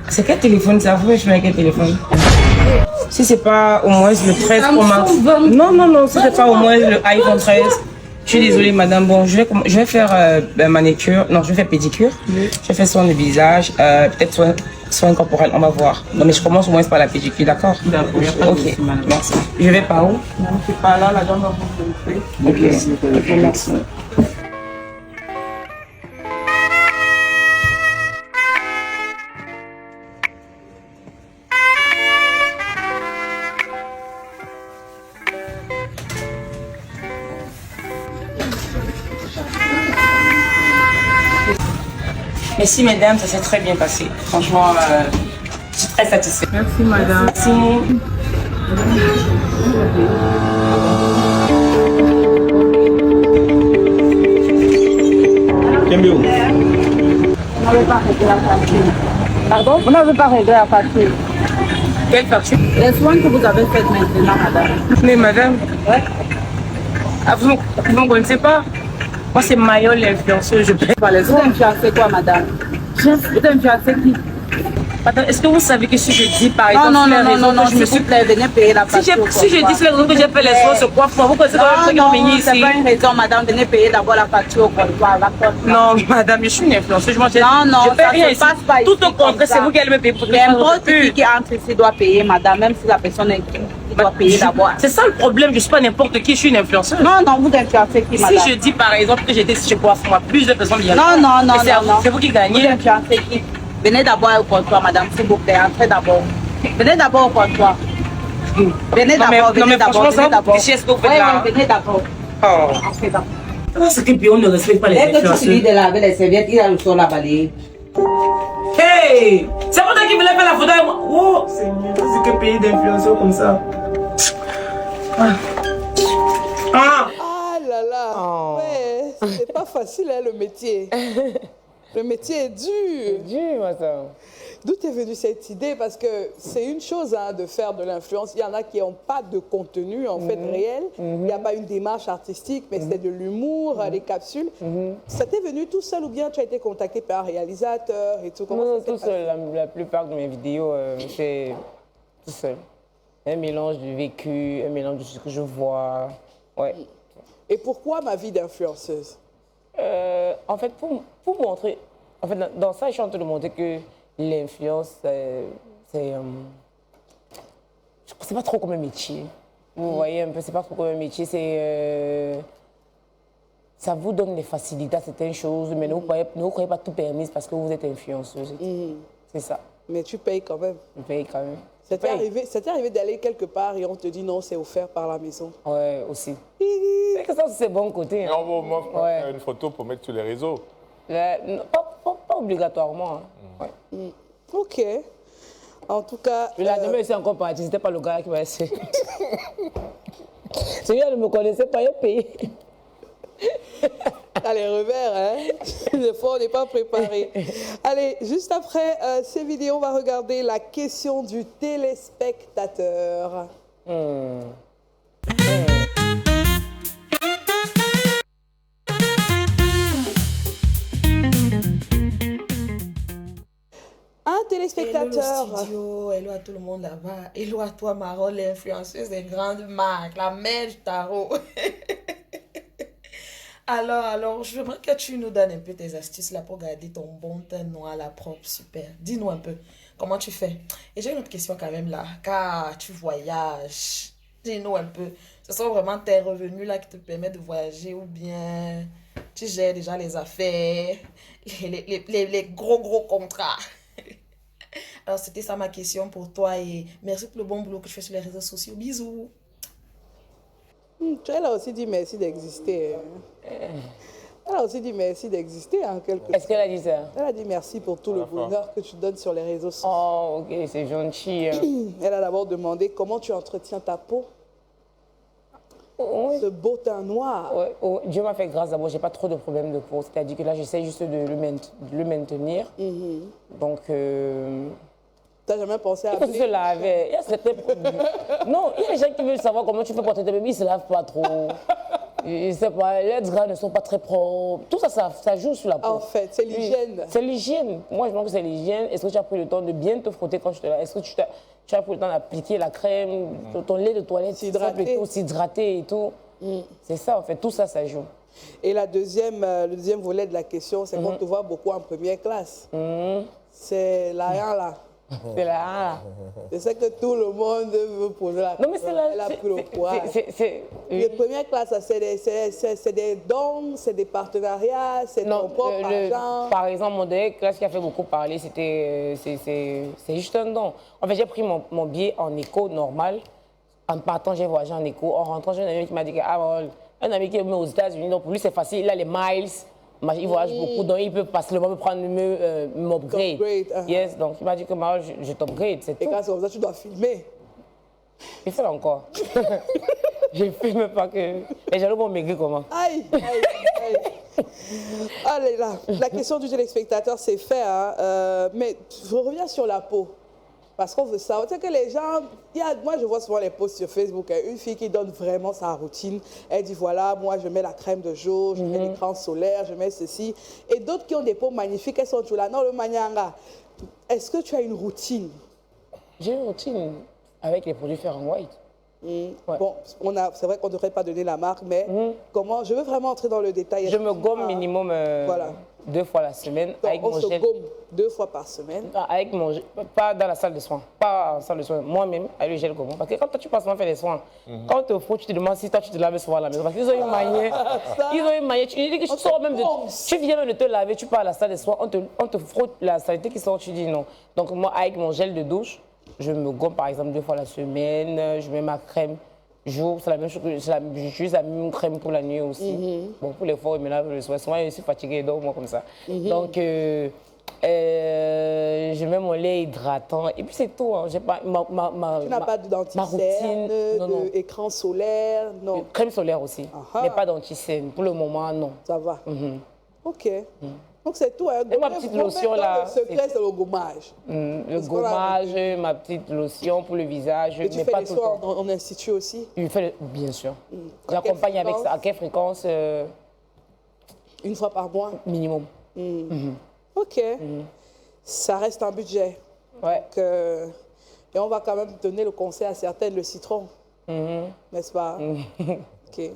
Speaker 3: C'est quel téléphone ça? Vous jouez avec quel téléphone? Si c'est pas au moins le 13 Pro Max. Non, si c'est pas au moins le iPhone 13. Je suis désolée, madame. Bon, je vais faire manicure. Non, je vais faire pédicure. Je vais faire soin de visage. Peut-être soin corporel. On va voir. Non, mais je commence au moins par la pédicure, d'accord?
Speaker 11: D'accord.
Speaker 3: Ok, merci. Je vais par où?
Speaker 11: Non, c'est pas là, la dame va vous montrer.
Speaker 3: Ok, merci. Merci mesdames, ça s'est très bien passé. Franchement, je suis très satisfaite.
Speaker 11: Merci madame.
Speaker 3: Merci.
Speaker 11: Vous n'avez pas réglé la facture. Pardon? Vous n'avez pas réglé la facture.
Speaker 3: Quelle facture?
Speaker 11: Les soins que vous avez fait maintenant, madame.
Speaker 3: Mais madame, ouais. Ah, vous ne connaissez pas? Moi, c'est Mayol, l'influenceuse, je paie pas les
Speaker 11: Vous influencez quoi, madame? Vous influencez qui?
Speaker 3: Madame, est-ce que vous savez que si je dis par exemple
Speaker 11: non,
Speaker 3: je me suis
Speaker 11: plaît, venez payer la facture.
Speaker 3: Si je dis c'est la raison que j'ai fait les soins, c'est quoi? Vous connaissez quand même
Speaker 11: Non,
Speaker 3: ici?
Speaker 11: c'est pas une raison, madame, venez payer d'abord la facture au comptoir.
Speaker 3: Non, madame, je suis une influenceuse.
Speaker 11: Non,
Speaker 3: je fais
Speaker 11: ça
Speaker 3: rien
Speaker 11: se
Speaker 3: ici.
Speaker 11: passe pas
Speaker 3: Tout
Speaker 11: ici
Speaker 3: au contraire, c'est vous qui allez me payer pour que
Speaker 11: n'importe qui entre ici doit payer, madame, même si la personne est qui doit payer d'abord.
Speaker 3: C'est ça le problème, je suis pas n'importe qui, je suis une influenceuse.
Speaker 11: Non, vous influencez qui, madame?
Speaker 3: Si je dis par exemple que j'étais chez Coiffre, plusieurs personnes viennent.
Speaker 11: Non.
Speaker 3: C'est vous qui gagnez.
Speaker 11: Vous influencez qui? Venez d'abord au comptoir, madame, s'il vous plaît, entrez d'abord. Venez d'abord au comptoir. Venez d'abord, venez d'abord. Venez d'abord. Entrez d'abord.
Speaker 3: C'est que on ne respecte pas les influenceurs.
Speaker 11: Tu finis de laver les serviettes, il a le sol à balayer.
Speaker 3: Hey! C'est pour toi qui voulais faire la photo avec moi. Oh!
Speaker 8: Seigneur, c'est quel pays d'influenceurs comme ça?
Speaker 3: Ah!
Speaker 1: Ah là là, ouais, c'est pas facile hein, le métier. Le métier est dur.
Speaker 3: Dur, moi ça.
Speaker 1: D'où est venue cette idée? Parce que c'est une chose hein, de faire de l'influence. Il y en a qui n'ont pas de contenu en fait réel. Il n'y a pas une démarche artistique, mais c'est de l'humour, des capsules. Ça t'est venu tout seul ou bien tu as été contacté par un réalisateur et tout?
Speaker 3: Non, tout seul. La plupart de mes vidéos, c'est tout seul. Un mélange du vécu, un mélange de ce que je vois. Ouais.
Speaker 1: Et pourquoi ma vie d'influenceuse?
Speaker 3: En fait, pour montrer, en fait, dans ça, je suis en train de montrer que l'influence, c'est pas trop comme un métier. Vous voyez un peu, c'est pas trop comme un métier, ça vous donne des facilités à certaines choses, mais ne vous croyez pas tout permis parce que vous êtes influenceuse. C'est ça.
Speaker 1: Mais tu payes quand même.
Speaker 3: Je paye quand même.
Speaker 1: Ça t'est arrivé d'aller quelque part et on te dit non, c'est offert par la maison?
Speaker 3: Ouais, aussi. C'est que ça, c'est bon côté.
Speaker 2: Hein. Et on va faire une photo pour mettre sur les réseaux.
Speaker 3: Non, pas obligatoirement. Hein. Ouais.
Speaker 1: Ok. En tout cas...
Speaker 3: Je l'ai jamais essayé encore parti, c'était pas le gars qui m'a essayé. Celui-là ne me connaissait pas, il a payé.
Speaker 1: Allez, revers, hein? Des fois, on n'est pas préparé. Allez, juste après ces vidéos, on va regarder la question du téléspectateur. téléspectateurs.
Speaker 12: Hello le studio, hello à tout le monde là-bas. Hello à toi, Marole, l'influenceuse des grandes marques, la mère du tarot. Alors, je voudrais que tu nous donnes un peu tes astuces là pour garder ton bon teint noir là propre, super. Dis-nous un peu, comment tu fais? Et j'ai une autre question quand même là, car tu voyages. Dis-nous un peu, ce sont vraiment tes revenus là qui te permettent de voyager ou bien tu gères déjà les affaires, les gros contrats. Alors, c'était ça ma question pour toi et merci pour le bon boulot que tu fais sur les réseaux sociaux. Bisous.
Speaker 1: Elle a aussi dit merci d'exister. Elle a aussi dit merci d'exister en quelque sorte.
Speaker 3: Est-ce qu'elle a dit ça?
Speaker 1: Elle a dit merci pour tout le bonheur que tu donnes sur les réseaux sociaux.
Speaker 3: Oh, ok, c'est gentil.
Speaker 1: Elle a d'abord demandé comment tu entretiens ta peau.
Speaker 3: Oui.
Speaker 1: Ce beau teint noir.
Speaker 3: Ouais, oh, Dieu m'a fait grâce d'abord, j'ai pas trop de problèmes de peau. C'est-à-dire que là, j'essaie juste de le maintenir. Donc,
Speaker 1: t'as jamais pensé à...
Speaker 3: Il faut se laver. Non, il y a des gens qui veulent savoir comment tu fais porter tes bébés, ils se lavent pas trop. Je sais pas, les draps ne sont pas très propres. Tout ça, ça joue sur la peau.
Speaker 1: En fait, c'est l'hygiène.
Speaker 3: C'est l'hygiène. Moi, je pense que c'est l'hygiène. Est-ce que tu as pris le temps de bien te frotter quand je te lave? Est-ce que tu as pris le temps d'appliquer la crème, ton lait de toilette, s'hydrater et tout? C'est ça, en fait. Tout ça, ça joue.
Speaker 1: Et le deuxième volet de la question, c'est qu'on te voit beaucoup en première classe. C'est là.
Speaker 3: C'est là.
Speaker 1: C'est ça que tout le monde veut poser la question.
Speaker 3: Non, mais c'est là.
Speaker 1: Elle a pris le poids. Les premières classes, c'est des dons, c'est des partenariats, c'est ton propre argent.
Speaker 3: Par exemple, mon dernier classe qui a fait beaucoup parler, c'est juste un don. En fait, j'ai pris mon billet en éco normal. En partant, j'ai voyagé en éco. En rentrant, j'ai un ami qui m'a dit que un ami qui est aux États-Unis, donc pour lui, c'est facile. Il a les miles. Il voyage beaucoup, donc il peut facilement me prendre m'upgrade. Yes, donc il m'a dit que je t'upgrade, c'est tout.
Speaker 1: Et grâce à ça, tu dois filmer.
Speaker 3: Il fait encore. Je ne filme pas que... Les jaloux vont maigrir comment?
Speaker 1: Aïe. Allez là, la question du téléspectateur, c'est fait, hein? Mais je reviens sur la peau. Parce qu'on veut savoir. Tu sais que les gens, moi je vois souvent les posts sur Facebook, une fille qui donne vraiment sa routine. Elle dit voilà, moi je mets la crème de jour, je mets l'écran solaire, je mets ceci. Et d'autres qui ont des peaux magnifiques, elles sont toujours là. Non, le manyanga. Est-ce que tu as une routine?
Speaker 3: J'ai une routine avec les produits Fair & White.
Speaker 1: Ouais. Bon, c'est vrai qu'on ne devrait pas donner la marque, mais comment? Je veux vraiment entrer dans le détail.
Speaker 3: Je me gomme minimum 2 fois la semaine.
Speaker 1: Donc, avec on se gomme 2 fois par semaine.
Speaker 3: Avec mon gel, pas dans la salle de soins, pas en salle de soins, moi-même, avec le gel gommant. Parce que quand toi, tu passes souvent faire des soins, quand tu te fous, tu te demandes si toi tu te laves souvent à la maison. Parce qu'ils ont une manière, tu dis que tu sors même tu viens même de te laver, tu pars à la salle de soins, on te frotte la saleté qui sort, tu dis non. Donc moi, avec mon gel de douche, je me gomme par exemple 2 fois la semaine, je mets ma crème jour, c'est la même chose que j'utilise la même crème pour la nuit aussi. Bon, pour les fois, je me lave le soir. Souvent, je suis fatiguée, donc moi comme ça. Donc, je mets mon lait hydratant et puis c'est tout. Hein. J'ai pas tu
Speaker 1: n'as pas d'anti-cerne, d'écran solaire, non.
Speaker 3: Crème solaire aussi, mais pas d'anti-cerne. Pour le moment, non.
Speaker 1: Ça va. Ok. Donc c'est tout. Hein.
Speaker 3: Et ma petite lotion là.
Speaker 1: Le secret, c'est le gommage.
Speaker 3: Le gommage, ma petite lotion pour le visage.
Speaker 1: Et tu fais les soins en institut aussi?
Speaker 3: Bien sûr. J'accompagne avec ça. À quelle fréquence?
Speaker 1: Une fois par mois?
Speaker 3: Minimum.
Speaker 1: Ok. Ça reste un budget.
Speaker 3: Ouais.
Speaker 1: Donc, et on va quand même donner le conseil à certaines, le citron. N'est-ce pas? Ok.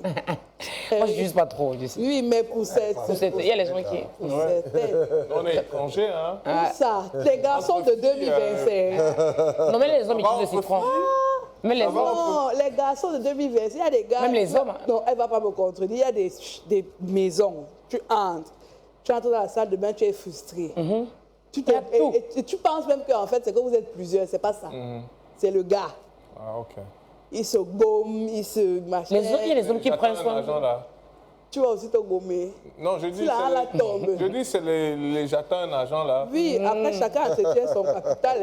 Speaker 3: Moi, je n'utilise pas trop.
Speaker 1: Oui, mais pour cette...
Speaker 3: Il y a les gens qui...
Speaker 2: On est étrangers, hein?
Speaker 1: Pour ça, les garçons de 2025.
Speaker 3: Non, mais les hommes utilisent le citron. Mais les hommes...
Speaker 1: Non, les garçons de 2025, il y a des gars...
Speaker 3: Même les hommes...
Speaker 1: Non, elle ne va pas me contredire. Il y a des maisons. Tu entres dans la salle de bain, tu es frustré. Et tu penses même qu'en fait, c'est que vous êtes plusieurs. C'est pas ça. C'est le gars.
Speaker 2: Ah, ok.
Speaker 1: Il se gomme, il se machin.
Speaker 3: Il y a les hommes qui prennent soin.
Speaker 1: Tu vas aussi te gommer.
Speaker 2: Non, je dis, c'est j'attends un agent là.
Speaker 1: Oui, après chacun a son capital.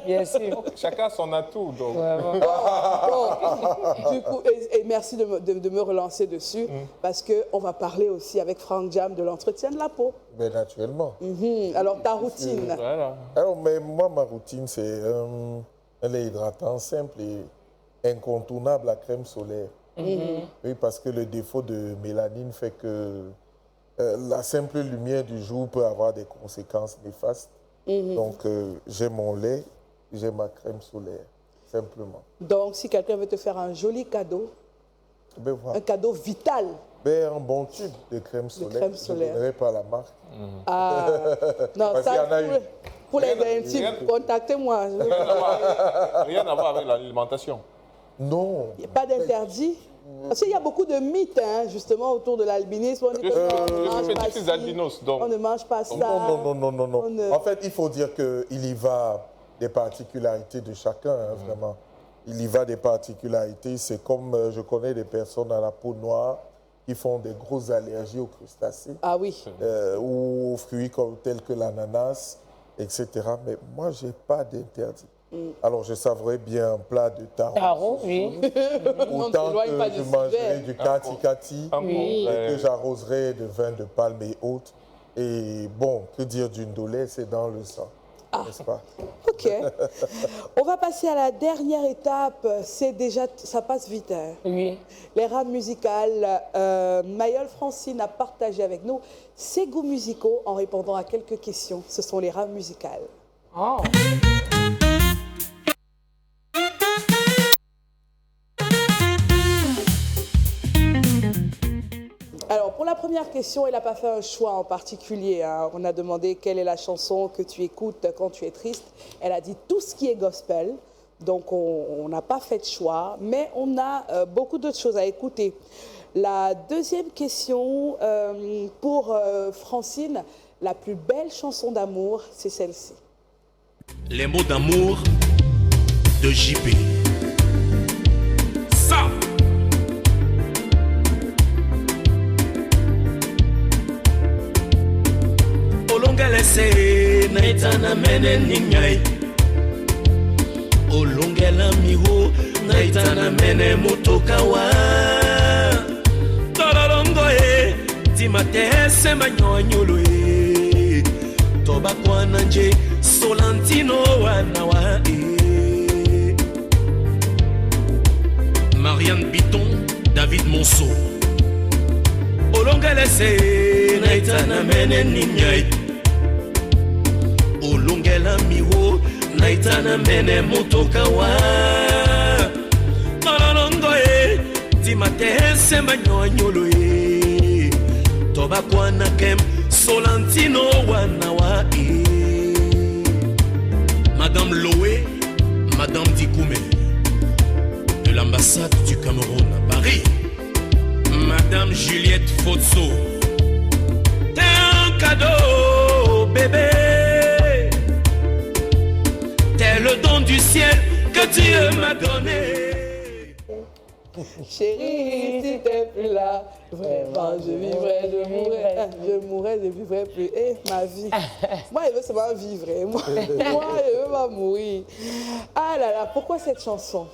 Speaker 3: Bien sûr.
Speaker 2: Chacun a son atout. Donc.
Speaker 1: Du coup, et merci de me relancer dessus, parce qu'on va parler aussi avec Franck Jam de l'entretien de la peau.
Speaker 4: Mais naturellement.
Speaker 1: Alors, ta routine.
Speaker 4: Alors, mais moi, ma routine, c'est un lait hydratant simple et incontournable, la crème solaire. Oui, parce que le défaut de mélanine fait que la simple lumière du jour peut avoir des conséquences néfastes. Donc, j'ai mon lait, j'ai ma crème solaire, simplement.
Speaker 1: Donc, si quelqu'un veut te faire un joli cadeau,
Speaker 4: ben, voilà.
Speaker 1: Un cadeau vital.
Speaker 4: Ben, un bon tube de crème solaire. Je ne donnerai pas la marque.
Speaker 1: Ah, non,
Speaker 4: parce
Speaker 1: ça,
Speaker 4: qu'il
Speaker 1: pour les intimes, contactez-moi.
Speaker 2: Rien à voir avec l'alimentation.
Speaker 4: Non.
Speaker 1: Il n'y a pas d'interdit. Parce qu'il y a beaucoup de mythes, hein, justement, autour de l'albinisme. On dit on ne mange pas ça.
Speaker 4: Non. En fait, il faut dire qu'il y va des particularités de chacun, hein, vraiment. Il y va des particularités. C'est comme je connais des personnes à la peau noire qui font des grosses allergies aux crustacés.
Speaker 1: Ah oui.
Speaker 4: Ou aux fruits tels que l'ananas, etc. Mais moi, je n'ai pas d'interdit. Alors, je savourais bien un plat de taro.
Speaker 3: Taro, oui.
Speaker 4: Autant que je mangerai du kati-kati, que j'arroserai de vin de palme et autres. Et bon, que dire d'une douleur, c'est dans le sang. N'est-ce pas?
Speaker 1: Ok. On va passer à la dernière étape. C'est déjà, ça passe vite. Hein.
Speaker 3: Oui.
Speaker 1: Les rames musicales. Mayol Francine a partagé avec nous ses goûts musicaux en répondant à quelques questions. Ce sont les rames musicales.
Speaker 3: Oh.
Speaker 1: Alors, pour la première question, elle n'a pas fait un choix en particulier. Hein. On a demandé quelle est la chanson que tu écoutes quand tu es triste. Elle a dit tout ce qui est gospel. Donc, on n'a pas fait de choix, mais on a beaucoup d'autres choses à écouter. La deuxième question, pour Francine, la plus belle chanson d'amour, c'est celle-ci.
Speaker 13: Les mots d'amour de JP. Ça! Olongelese naitana mene ninyai. Olongela miho naitana mene motokawa. Tololongo e timate se manyonyolo e. Toba kwana nje solantino wanawa e. Marianne Biton, David Monceau. Olongelese naitana mene ninyai. Olongela miho naitana mene motokawa. Tololongo e timate se manyonyolo e. Toba kwana kem solantino wanawa e. Madame Loé, Madame Dikoumé, de l'ambassade du Cameroun à Paris. Madame Juliette Fotso, t'es un cadeau, bébé. T'es le don du ciel que Dieu m'a donné.
Speaker 1: Chérie, si t'es plus là, vraiment, je mourrais, je vivrais plus. Et ma vie. Moi, je veux seulement vivre. Moi, je veux pas mourir. Ah là là, pourquoi cette chanson?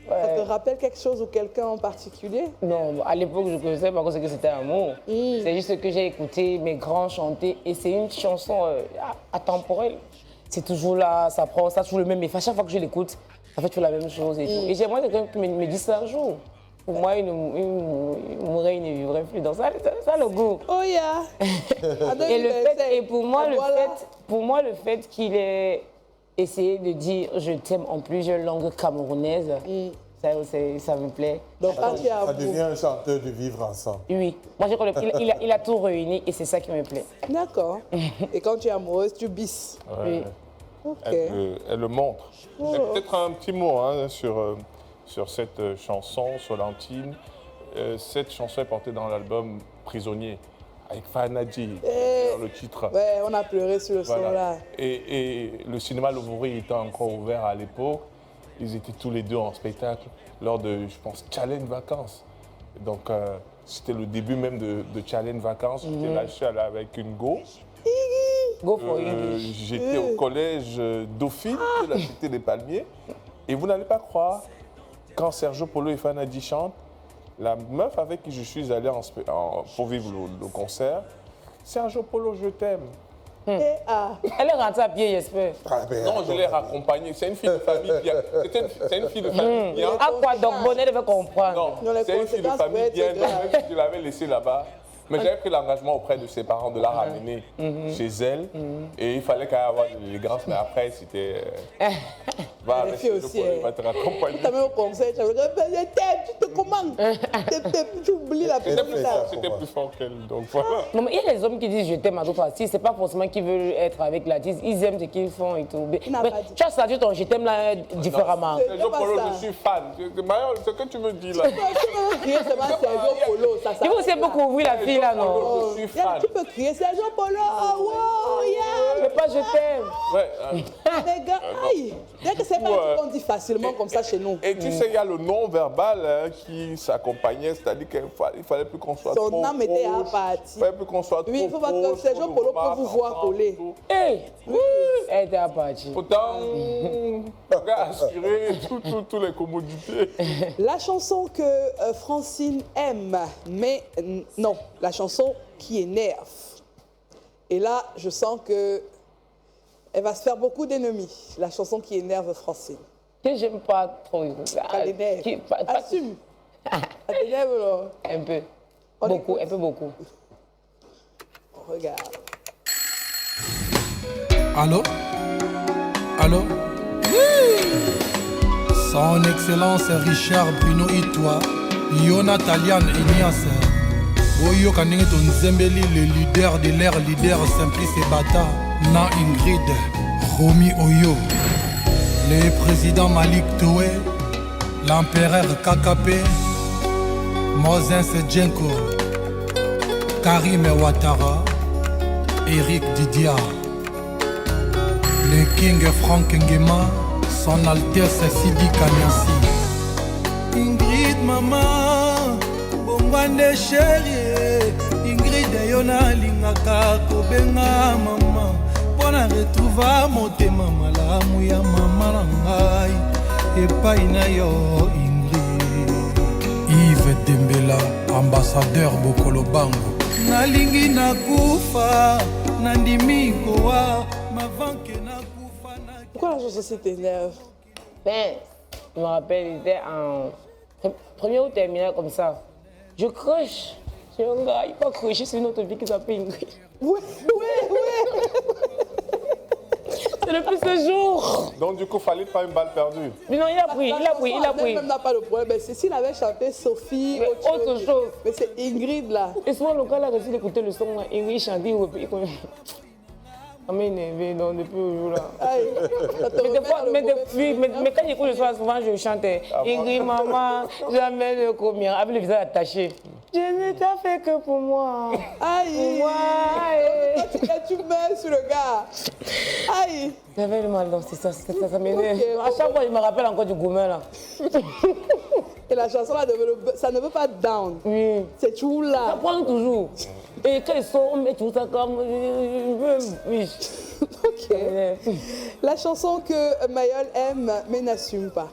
Speaker 1: Ça te rappelle quelque chose ou quelqu'un en particulier?
Speaker 3: Non, à l'époque, je ne connaissais pas ce que c'était amour. C'est juste que j'ai écouté mes grands chanter et c'est une chanson atemporelle. C'est toujours là, ça prend, ça toujours le même effet. À chaque fois que je l'écoute, ça fait toujours la même chose et tout. Et j'aimerais que quelqu'un me dise ça un jour. Pour moi, il mourrait, il ne vivrait plus. Donc ça le goût.
Speaker 1: Oh yeah.
Speaker 3: Pour moi, le fait qu'il ait essayé de dire « je t'aime » en plusieurs langues camerounaises, ça me plaît.
Speaker 1: Donc,
Speaker 4: ça devient un chanteur de vivre ensemble.
Speaker 3: Oui. Moi, je crois qu'il a tout réuni et c'est ça qui me plaît.
Speaker 1: D'accord. Et quand tu es amoureuse, tu bisses.
Speaker 2: Ouais.
Speaker 1: Oui. Okay.
Speaker 2: Elle le montre. Peut-être un petit mot hein, sur cette chanson, Solantine. Cette chanson est portée dans l'album Prisonnier, avec Fanadji, le titre.
Speaker 1: Ouais, on a pleuré sur le son là.
Speaker 2: Et le cinéma Louvry était encore ouvert à l'époque. Ils étaient tous les deux en spectacle lors de, je pense, Challenge Vacances. Donc, c'était le début même de Challenge Vacances. J'étais là, je suis allé avec une go. J'étais au collège Dauphine de la Cité des Palmiers. Et vous n'allez pas croire, quand Sergio Polo et Fanadji chantent, la meuf avec qui je suis allé pour vivre le concert, Sergio Polo, je t'aime.
Speaker 3: Elle est rentrée à pied, j'espère.
Speaker 2: Non, je l'ai raccompagnée. C'est une fille de famille bien. C'est une fille de famille bien.
Speaker 3: À quoi donc Bonnet devait comprendre?
Speaker 2: Non, c'est une fille de famille bien. Donc, même si je l'avais laissée là-bas, Mais j'avais pris l'engagement auprès de ses parents de la ramener chez elle. Et il fallait qu'elle ait de l'élégance, mais après, c'était... Va
Speaker 1: les filles aussi.
Speaker 2: Il va te raccompagner.
Speaker 1: Tu t'amènes au conseil, tu vas dire, tu te commandes. Tu oublies la personne.
Speaker 2: C'était plus fort qu'elle, donc voilà.
Speaker 3: Non, mais il y a les hommes qui disent je t'aime à d'autres faciles. C'est pas forcément qu'ils veulent être avec l'artiste. Ils aiment ce qu'ils font et tout. Mais tu as senti ton je t'aime là différemment.
Speaker 2: Sergio Polo, je suis fan. Mayol, ce que tu me dis là.
Speaker 1: Tu peux crier seulement Sergio Polo.
Speaker 3: Il faut aussi beaucoup ouvrir la fille là, non?
Speaker 2: Je suis fan.
Speaker 1: Tu peux crier Sergio Polo. Wow, yeah.
Speaker 3: Mais pas je t'aime.
Speaker 2: Ouais.
Speaker 1: Les gars, aïe. Dès que c'est pas un truc qu'on dit facilement comme ça chez nous.
Speaker 2: Et tu sais, il y a le non-verbal qui s'accompagnait, c'est-à-dire qu'il fallait plus qu'on soit trop
Speaker 1: son âme était à partir.
Speaker 2: Il fallait plus qu'on soit trop.
Speaker 1: Oui, il faut pas que Sergio Polo peut vous voir coller.
Speaker 3: Hey, oui, elle était à partir.
Speaker 2: Pourtant, on a assuré toutes les commodités.
Speaker 1: La chanson que Francine aime, mais non, la chanson qui énerve. Et là, je sens que elle va se faire beaucoup d'ennemis. La chanson qui énerve Francine.
Speaker 3: Que j'aime pas trop.
Speaker 1: Elle énerve. Assume. Elle t'énerve, là.
Speaker 3: Un peu. Beaucoup, un peu beaucoup.
Speaker 1: Regarde.
Speaker 7: Allô? Allô? Son Excellence Richard Bruno Itoa, Yona Talian Ignace, Oyo Kanenge Tonzembeli, le leader de l'ère, leader Simplice et Bata, Na Ingrid, Romy Oyo, le président Malik Toé, l'empereur KKP, Moses Djenko, Karim Ouattara, Eric Didia, le King Frank Ngema, son Altesse Sidi Kanyasi. Ingrid Mama, Bongwande chérie, Ingrid Yona Lingaka Kobenga Mama, Pona retrouva motema malamu ya mama nangai, Epai na yo Ingrid. Yves Dembela, ambassadeur Bokolo Bango. Nalingi nakufa, nandimi koa, mavanke nakufa na...
Speaker 1: Pourquoi la chanson t'énerve?
Speaker 3: Ben, je me rappelle, il était en premier ou terminal comme ça. Je crush. Je dis, un gars, il pas crush sur une autre fille qui s'appelle Ingrid.
Speaker 1: Ouais.
Speaker 3: C'est depuis ce jour.
Speaker 2: Donc du coup, il fallait pas une balle perdue.
Speaker 3: Mais non, il a pris.
Speaker 1: Même n'a pas le problème. Mais s'il avait chanté Sophie,
Speaker 3: autre chose.
Speaker 1: Mais c'est Ingrid là.
Speaker 3: Et souvent, le gars a réussi d'écouter le son. Ingrid chantait, il reprit. On m'a énervé, donc depuis aujourd'hui là. Mais quand j'écoute le soir, souvent je chantais Ingrid, maman, jamais ne combien, avec le visage attaché. Je ne t'ai fait que pour moi.
Speaker 1: Aïe.
Speaker 3: Pour moi.
Speaker 1: Tu meurs sur le gars. Aïe.
Speaker 3: J'avais le mal, donc c'est ça m'énerve. À chaque fois, je me rappelle encore du gourmet là.
Speaker 1: Et la chanson là, ça ne veut pas down.
Speaker 3: Oui.
Speaker 1: C'est toujours là.
Speaker 3: Ça prend toujours. Et quand ils sont, on met tout ça comme... Oui.
Speaker 1: Ok. La chanson que Mayol aime, mais n'assume pas.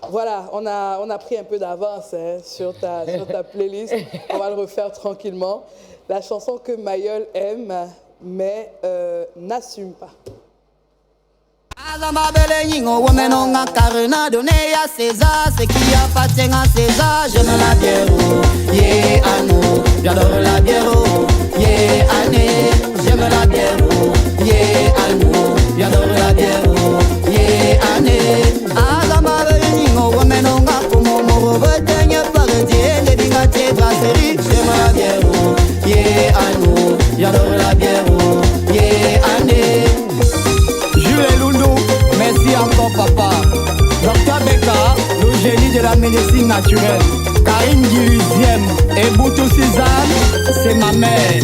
Speaker 1: Voilà, on a pris un peu d'avance sur ta playlist. On va le refaire tranquillement. La chanson que Mayol aime, mais n'assume pas.
Speaker 14: Ce qui appartient à César, j'aime la bière, yeah, Anno, j'adore la bière, yeah, Anné, j'aime la bière, yeah, Anno, j'adore la bière, yeah, Anné. Agama belingo, womenonga como moro, betenya paradis, les bingate brasserie, j'aime la bière, yeah, Anno, j'adore la bière, yeah, Anné. Jules Loulou, merci encore papa. Dr Beka, le génie de la médecine naturelle. Karine Guiluzième et Boutou Suzanne, c'est ma mère.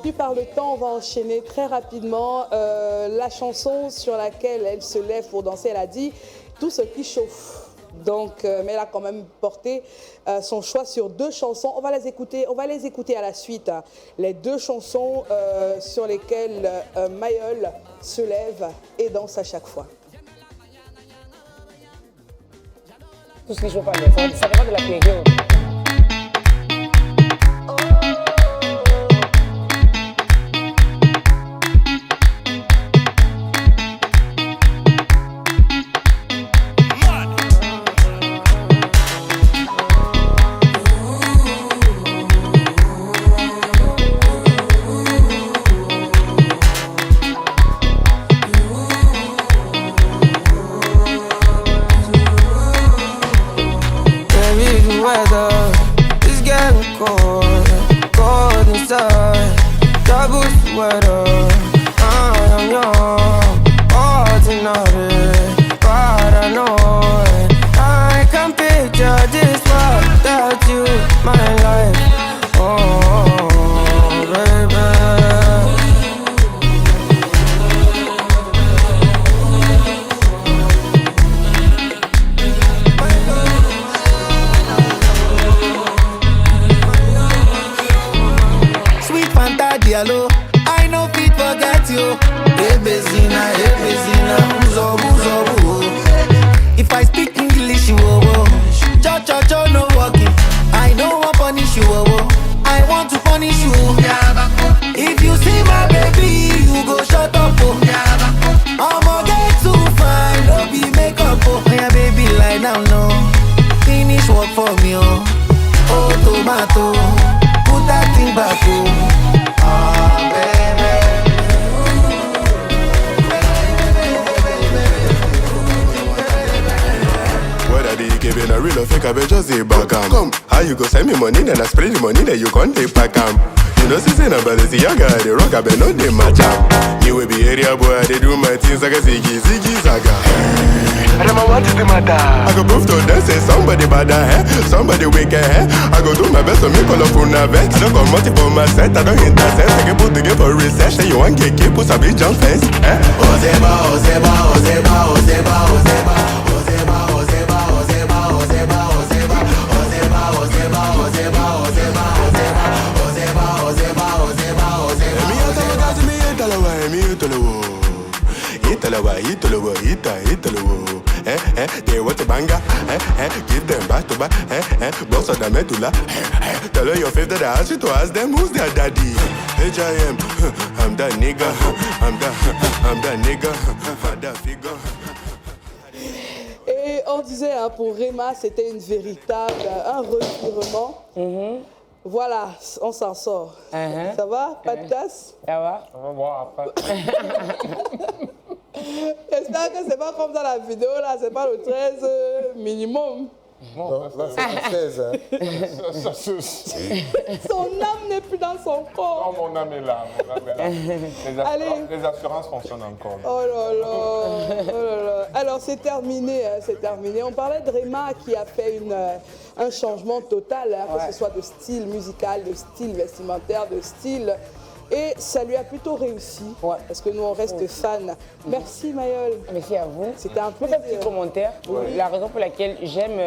Speaker 1: Puis par le temps, on va enchaîner très rapidement la chanson sur laquelle elle se lève pour danser. Elle a dit tout ce qui chauffe. Donc, mais elle a quand même porté son choix sur 2 chansons. On va les écouter à la suite. Hein. Les 2 chansons sur lesquelles Mayol se lève et danse à chaque fois.
Speaker 3: Tout ce que je veux parler, ça dépend de la période.
Speaker 15: Somebody wicked, I go do my best to make all of una vex. I don't come out for my set, I don't intercept. I can put together for recession. You want get keep, put a big jump fence. Ozeba, Ozeba, Ozeba, Ozeba, Ozeba, Ozeba, Ozeba, Ozeba, Ozeba, Ozeba, Ozeba, Ozeba, Ozeba, Ozeba, Ozeba, Ozeba, Ozeba, Ozeba, Ozeba. Me atalawa, me atalawa, me atalawa. Italawa, Italawa, Italawa. They want to banga, give them back to back, boss of the medulla. Tell her your favorite, I ask you to ask them who's their daddy. H.I.M. I'm that nigga, I'm that nigga, I'm that figure.
Speaker 1: Et on disait, hein, pour Rema, c'était une véritable, un revirement. Voilà, on s'en sort. Ça va? Pas de casse?
Speaker 3: Ça va?
Speaker 2: On va voir après.
Speaker 1: J'espère que c'est pas comme dans la vidéo, là, c'est pas le 13 minimum.
Speaker 4: Non, là, c'est le 16. Hein.
Speaker 1: Son âme n'est plus dans son corps.
Speaker 2: Non, mon âme est là. Les assurances fonctionnent encore.
Speaker 1: Oh là là, oh là là. Alors, c'est terminé, c'est terminé. On parlait de Rema qui a fait un changement total, hein, que ce soit de style musical, de style vestimentaire, de style... Et ça lui a plutôt réussi, parce que nous, on reste fans. Merci, Mayol.
Speaker 3: Merci à vous.
Speaker 1: C'était un plaisir.
Speaker 3: Un petit commentaire. La raison pour laquelle j'aime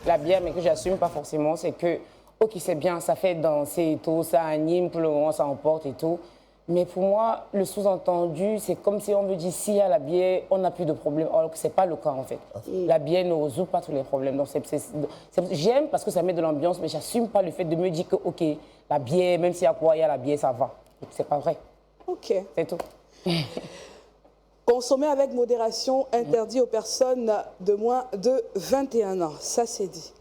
Speaker 3: la bière, mais que j'assume pas forcément, c'est que, ok, c'est bien, ça fait danser et tout, ça anime, pour le moment, ça emporte et tout. Mais pour moi, le sous-entendu, c'est comme si on me dit, s'il y a la bière, on n'a plus de problème. Alors que ce n'est pas le cas, en fait. La bière ne résout pas tous les problèmes. Donc, j'aime parce que ça met de l'ambiance, mais j'assume pas le fait de me dire que, ok, la bière, même s'il y a quoi, il y a la bière, ça va. C'est pas vrai.
Speaker 1: Ok.
Speaker 3: C'est tout.
Speaker 1: Consommer avec modération, interdit aux personnes de moins de 21 ans. Ça, c'est dit.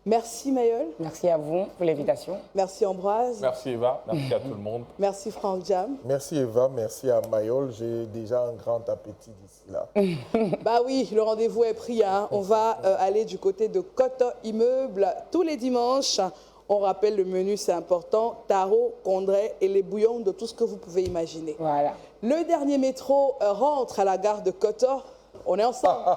Speaker 1: Merci, Mayol.
Speaker 3: Merci à vous pour l'invitation.
Speaker 1: Merci, Ambroise.
Speaker 2: Merci, Eva. Merci à tout le monde.
Speaker 1: Merci, Franck Jam.
Speaker 4: Merci, Eva. Merci à Mayol. J'ai déjà un grand appétit d'ici là.
Speaker 1: Bah oui, le rendez-vous est pris. Hein. On va aller du côté de Coto Immeuble tous les dimanches. On rappelle le menu, c'est important, taro, condré et les bouillons de tout ce que vous pouvez imaginer.
Speaker 3: Voilà.
Speaker 1: Le dernier métro rentre à la gare de Coto. On est ensemble.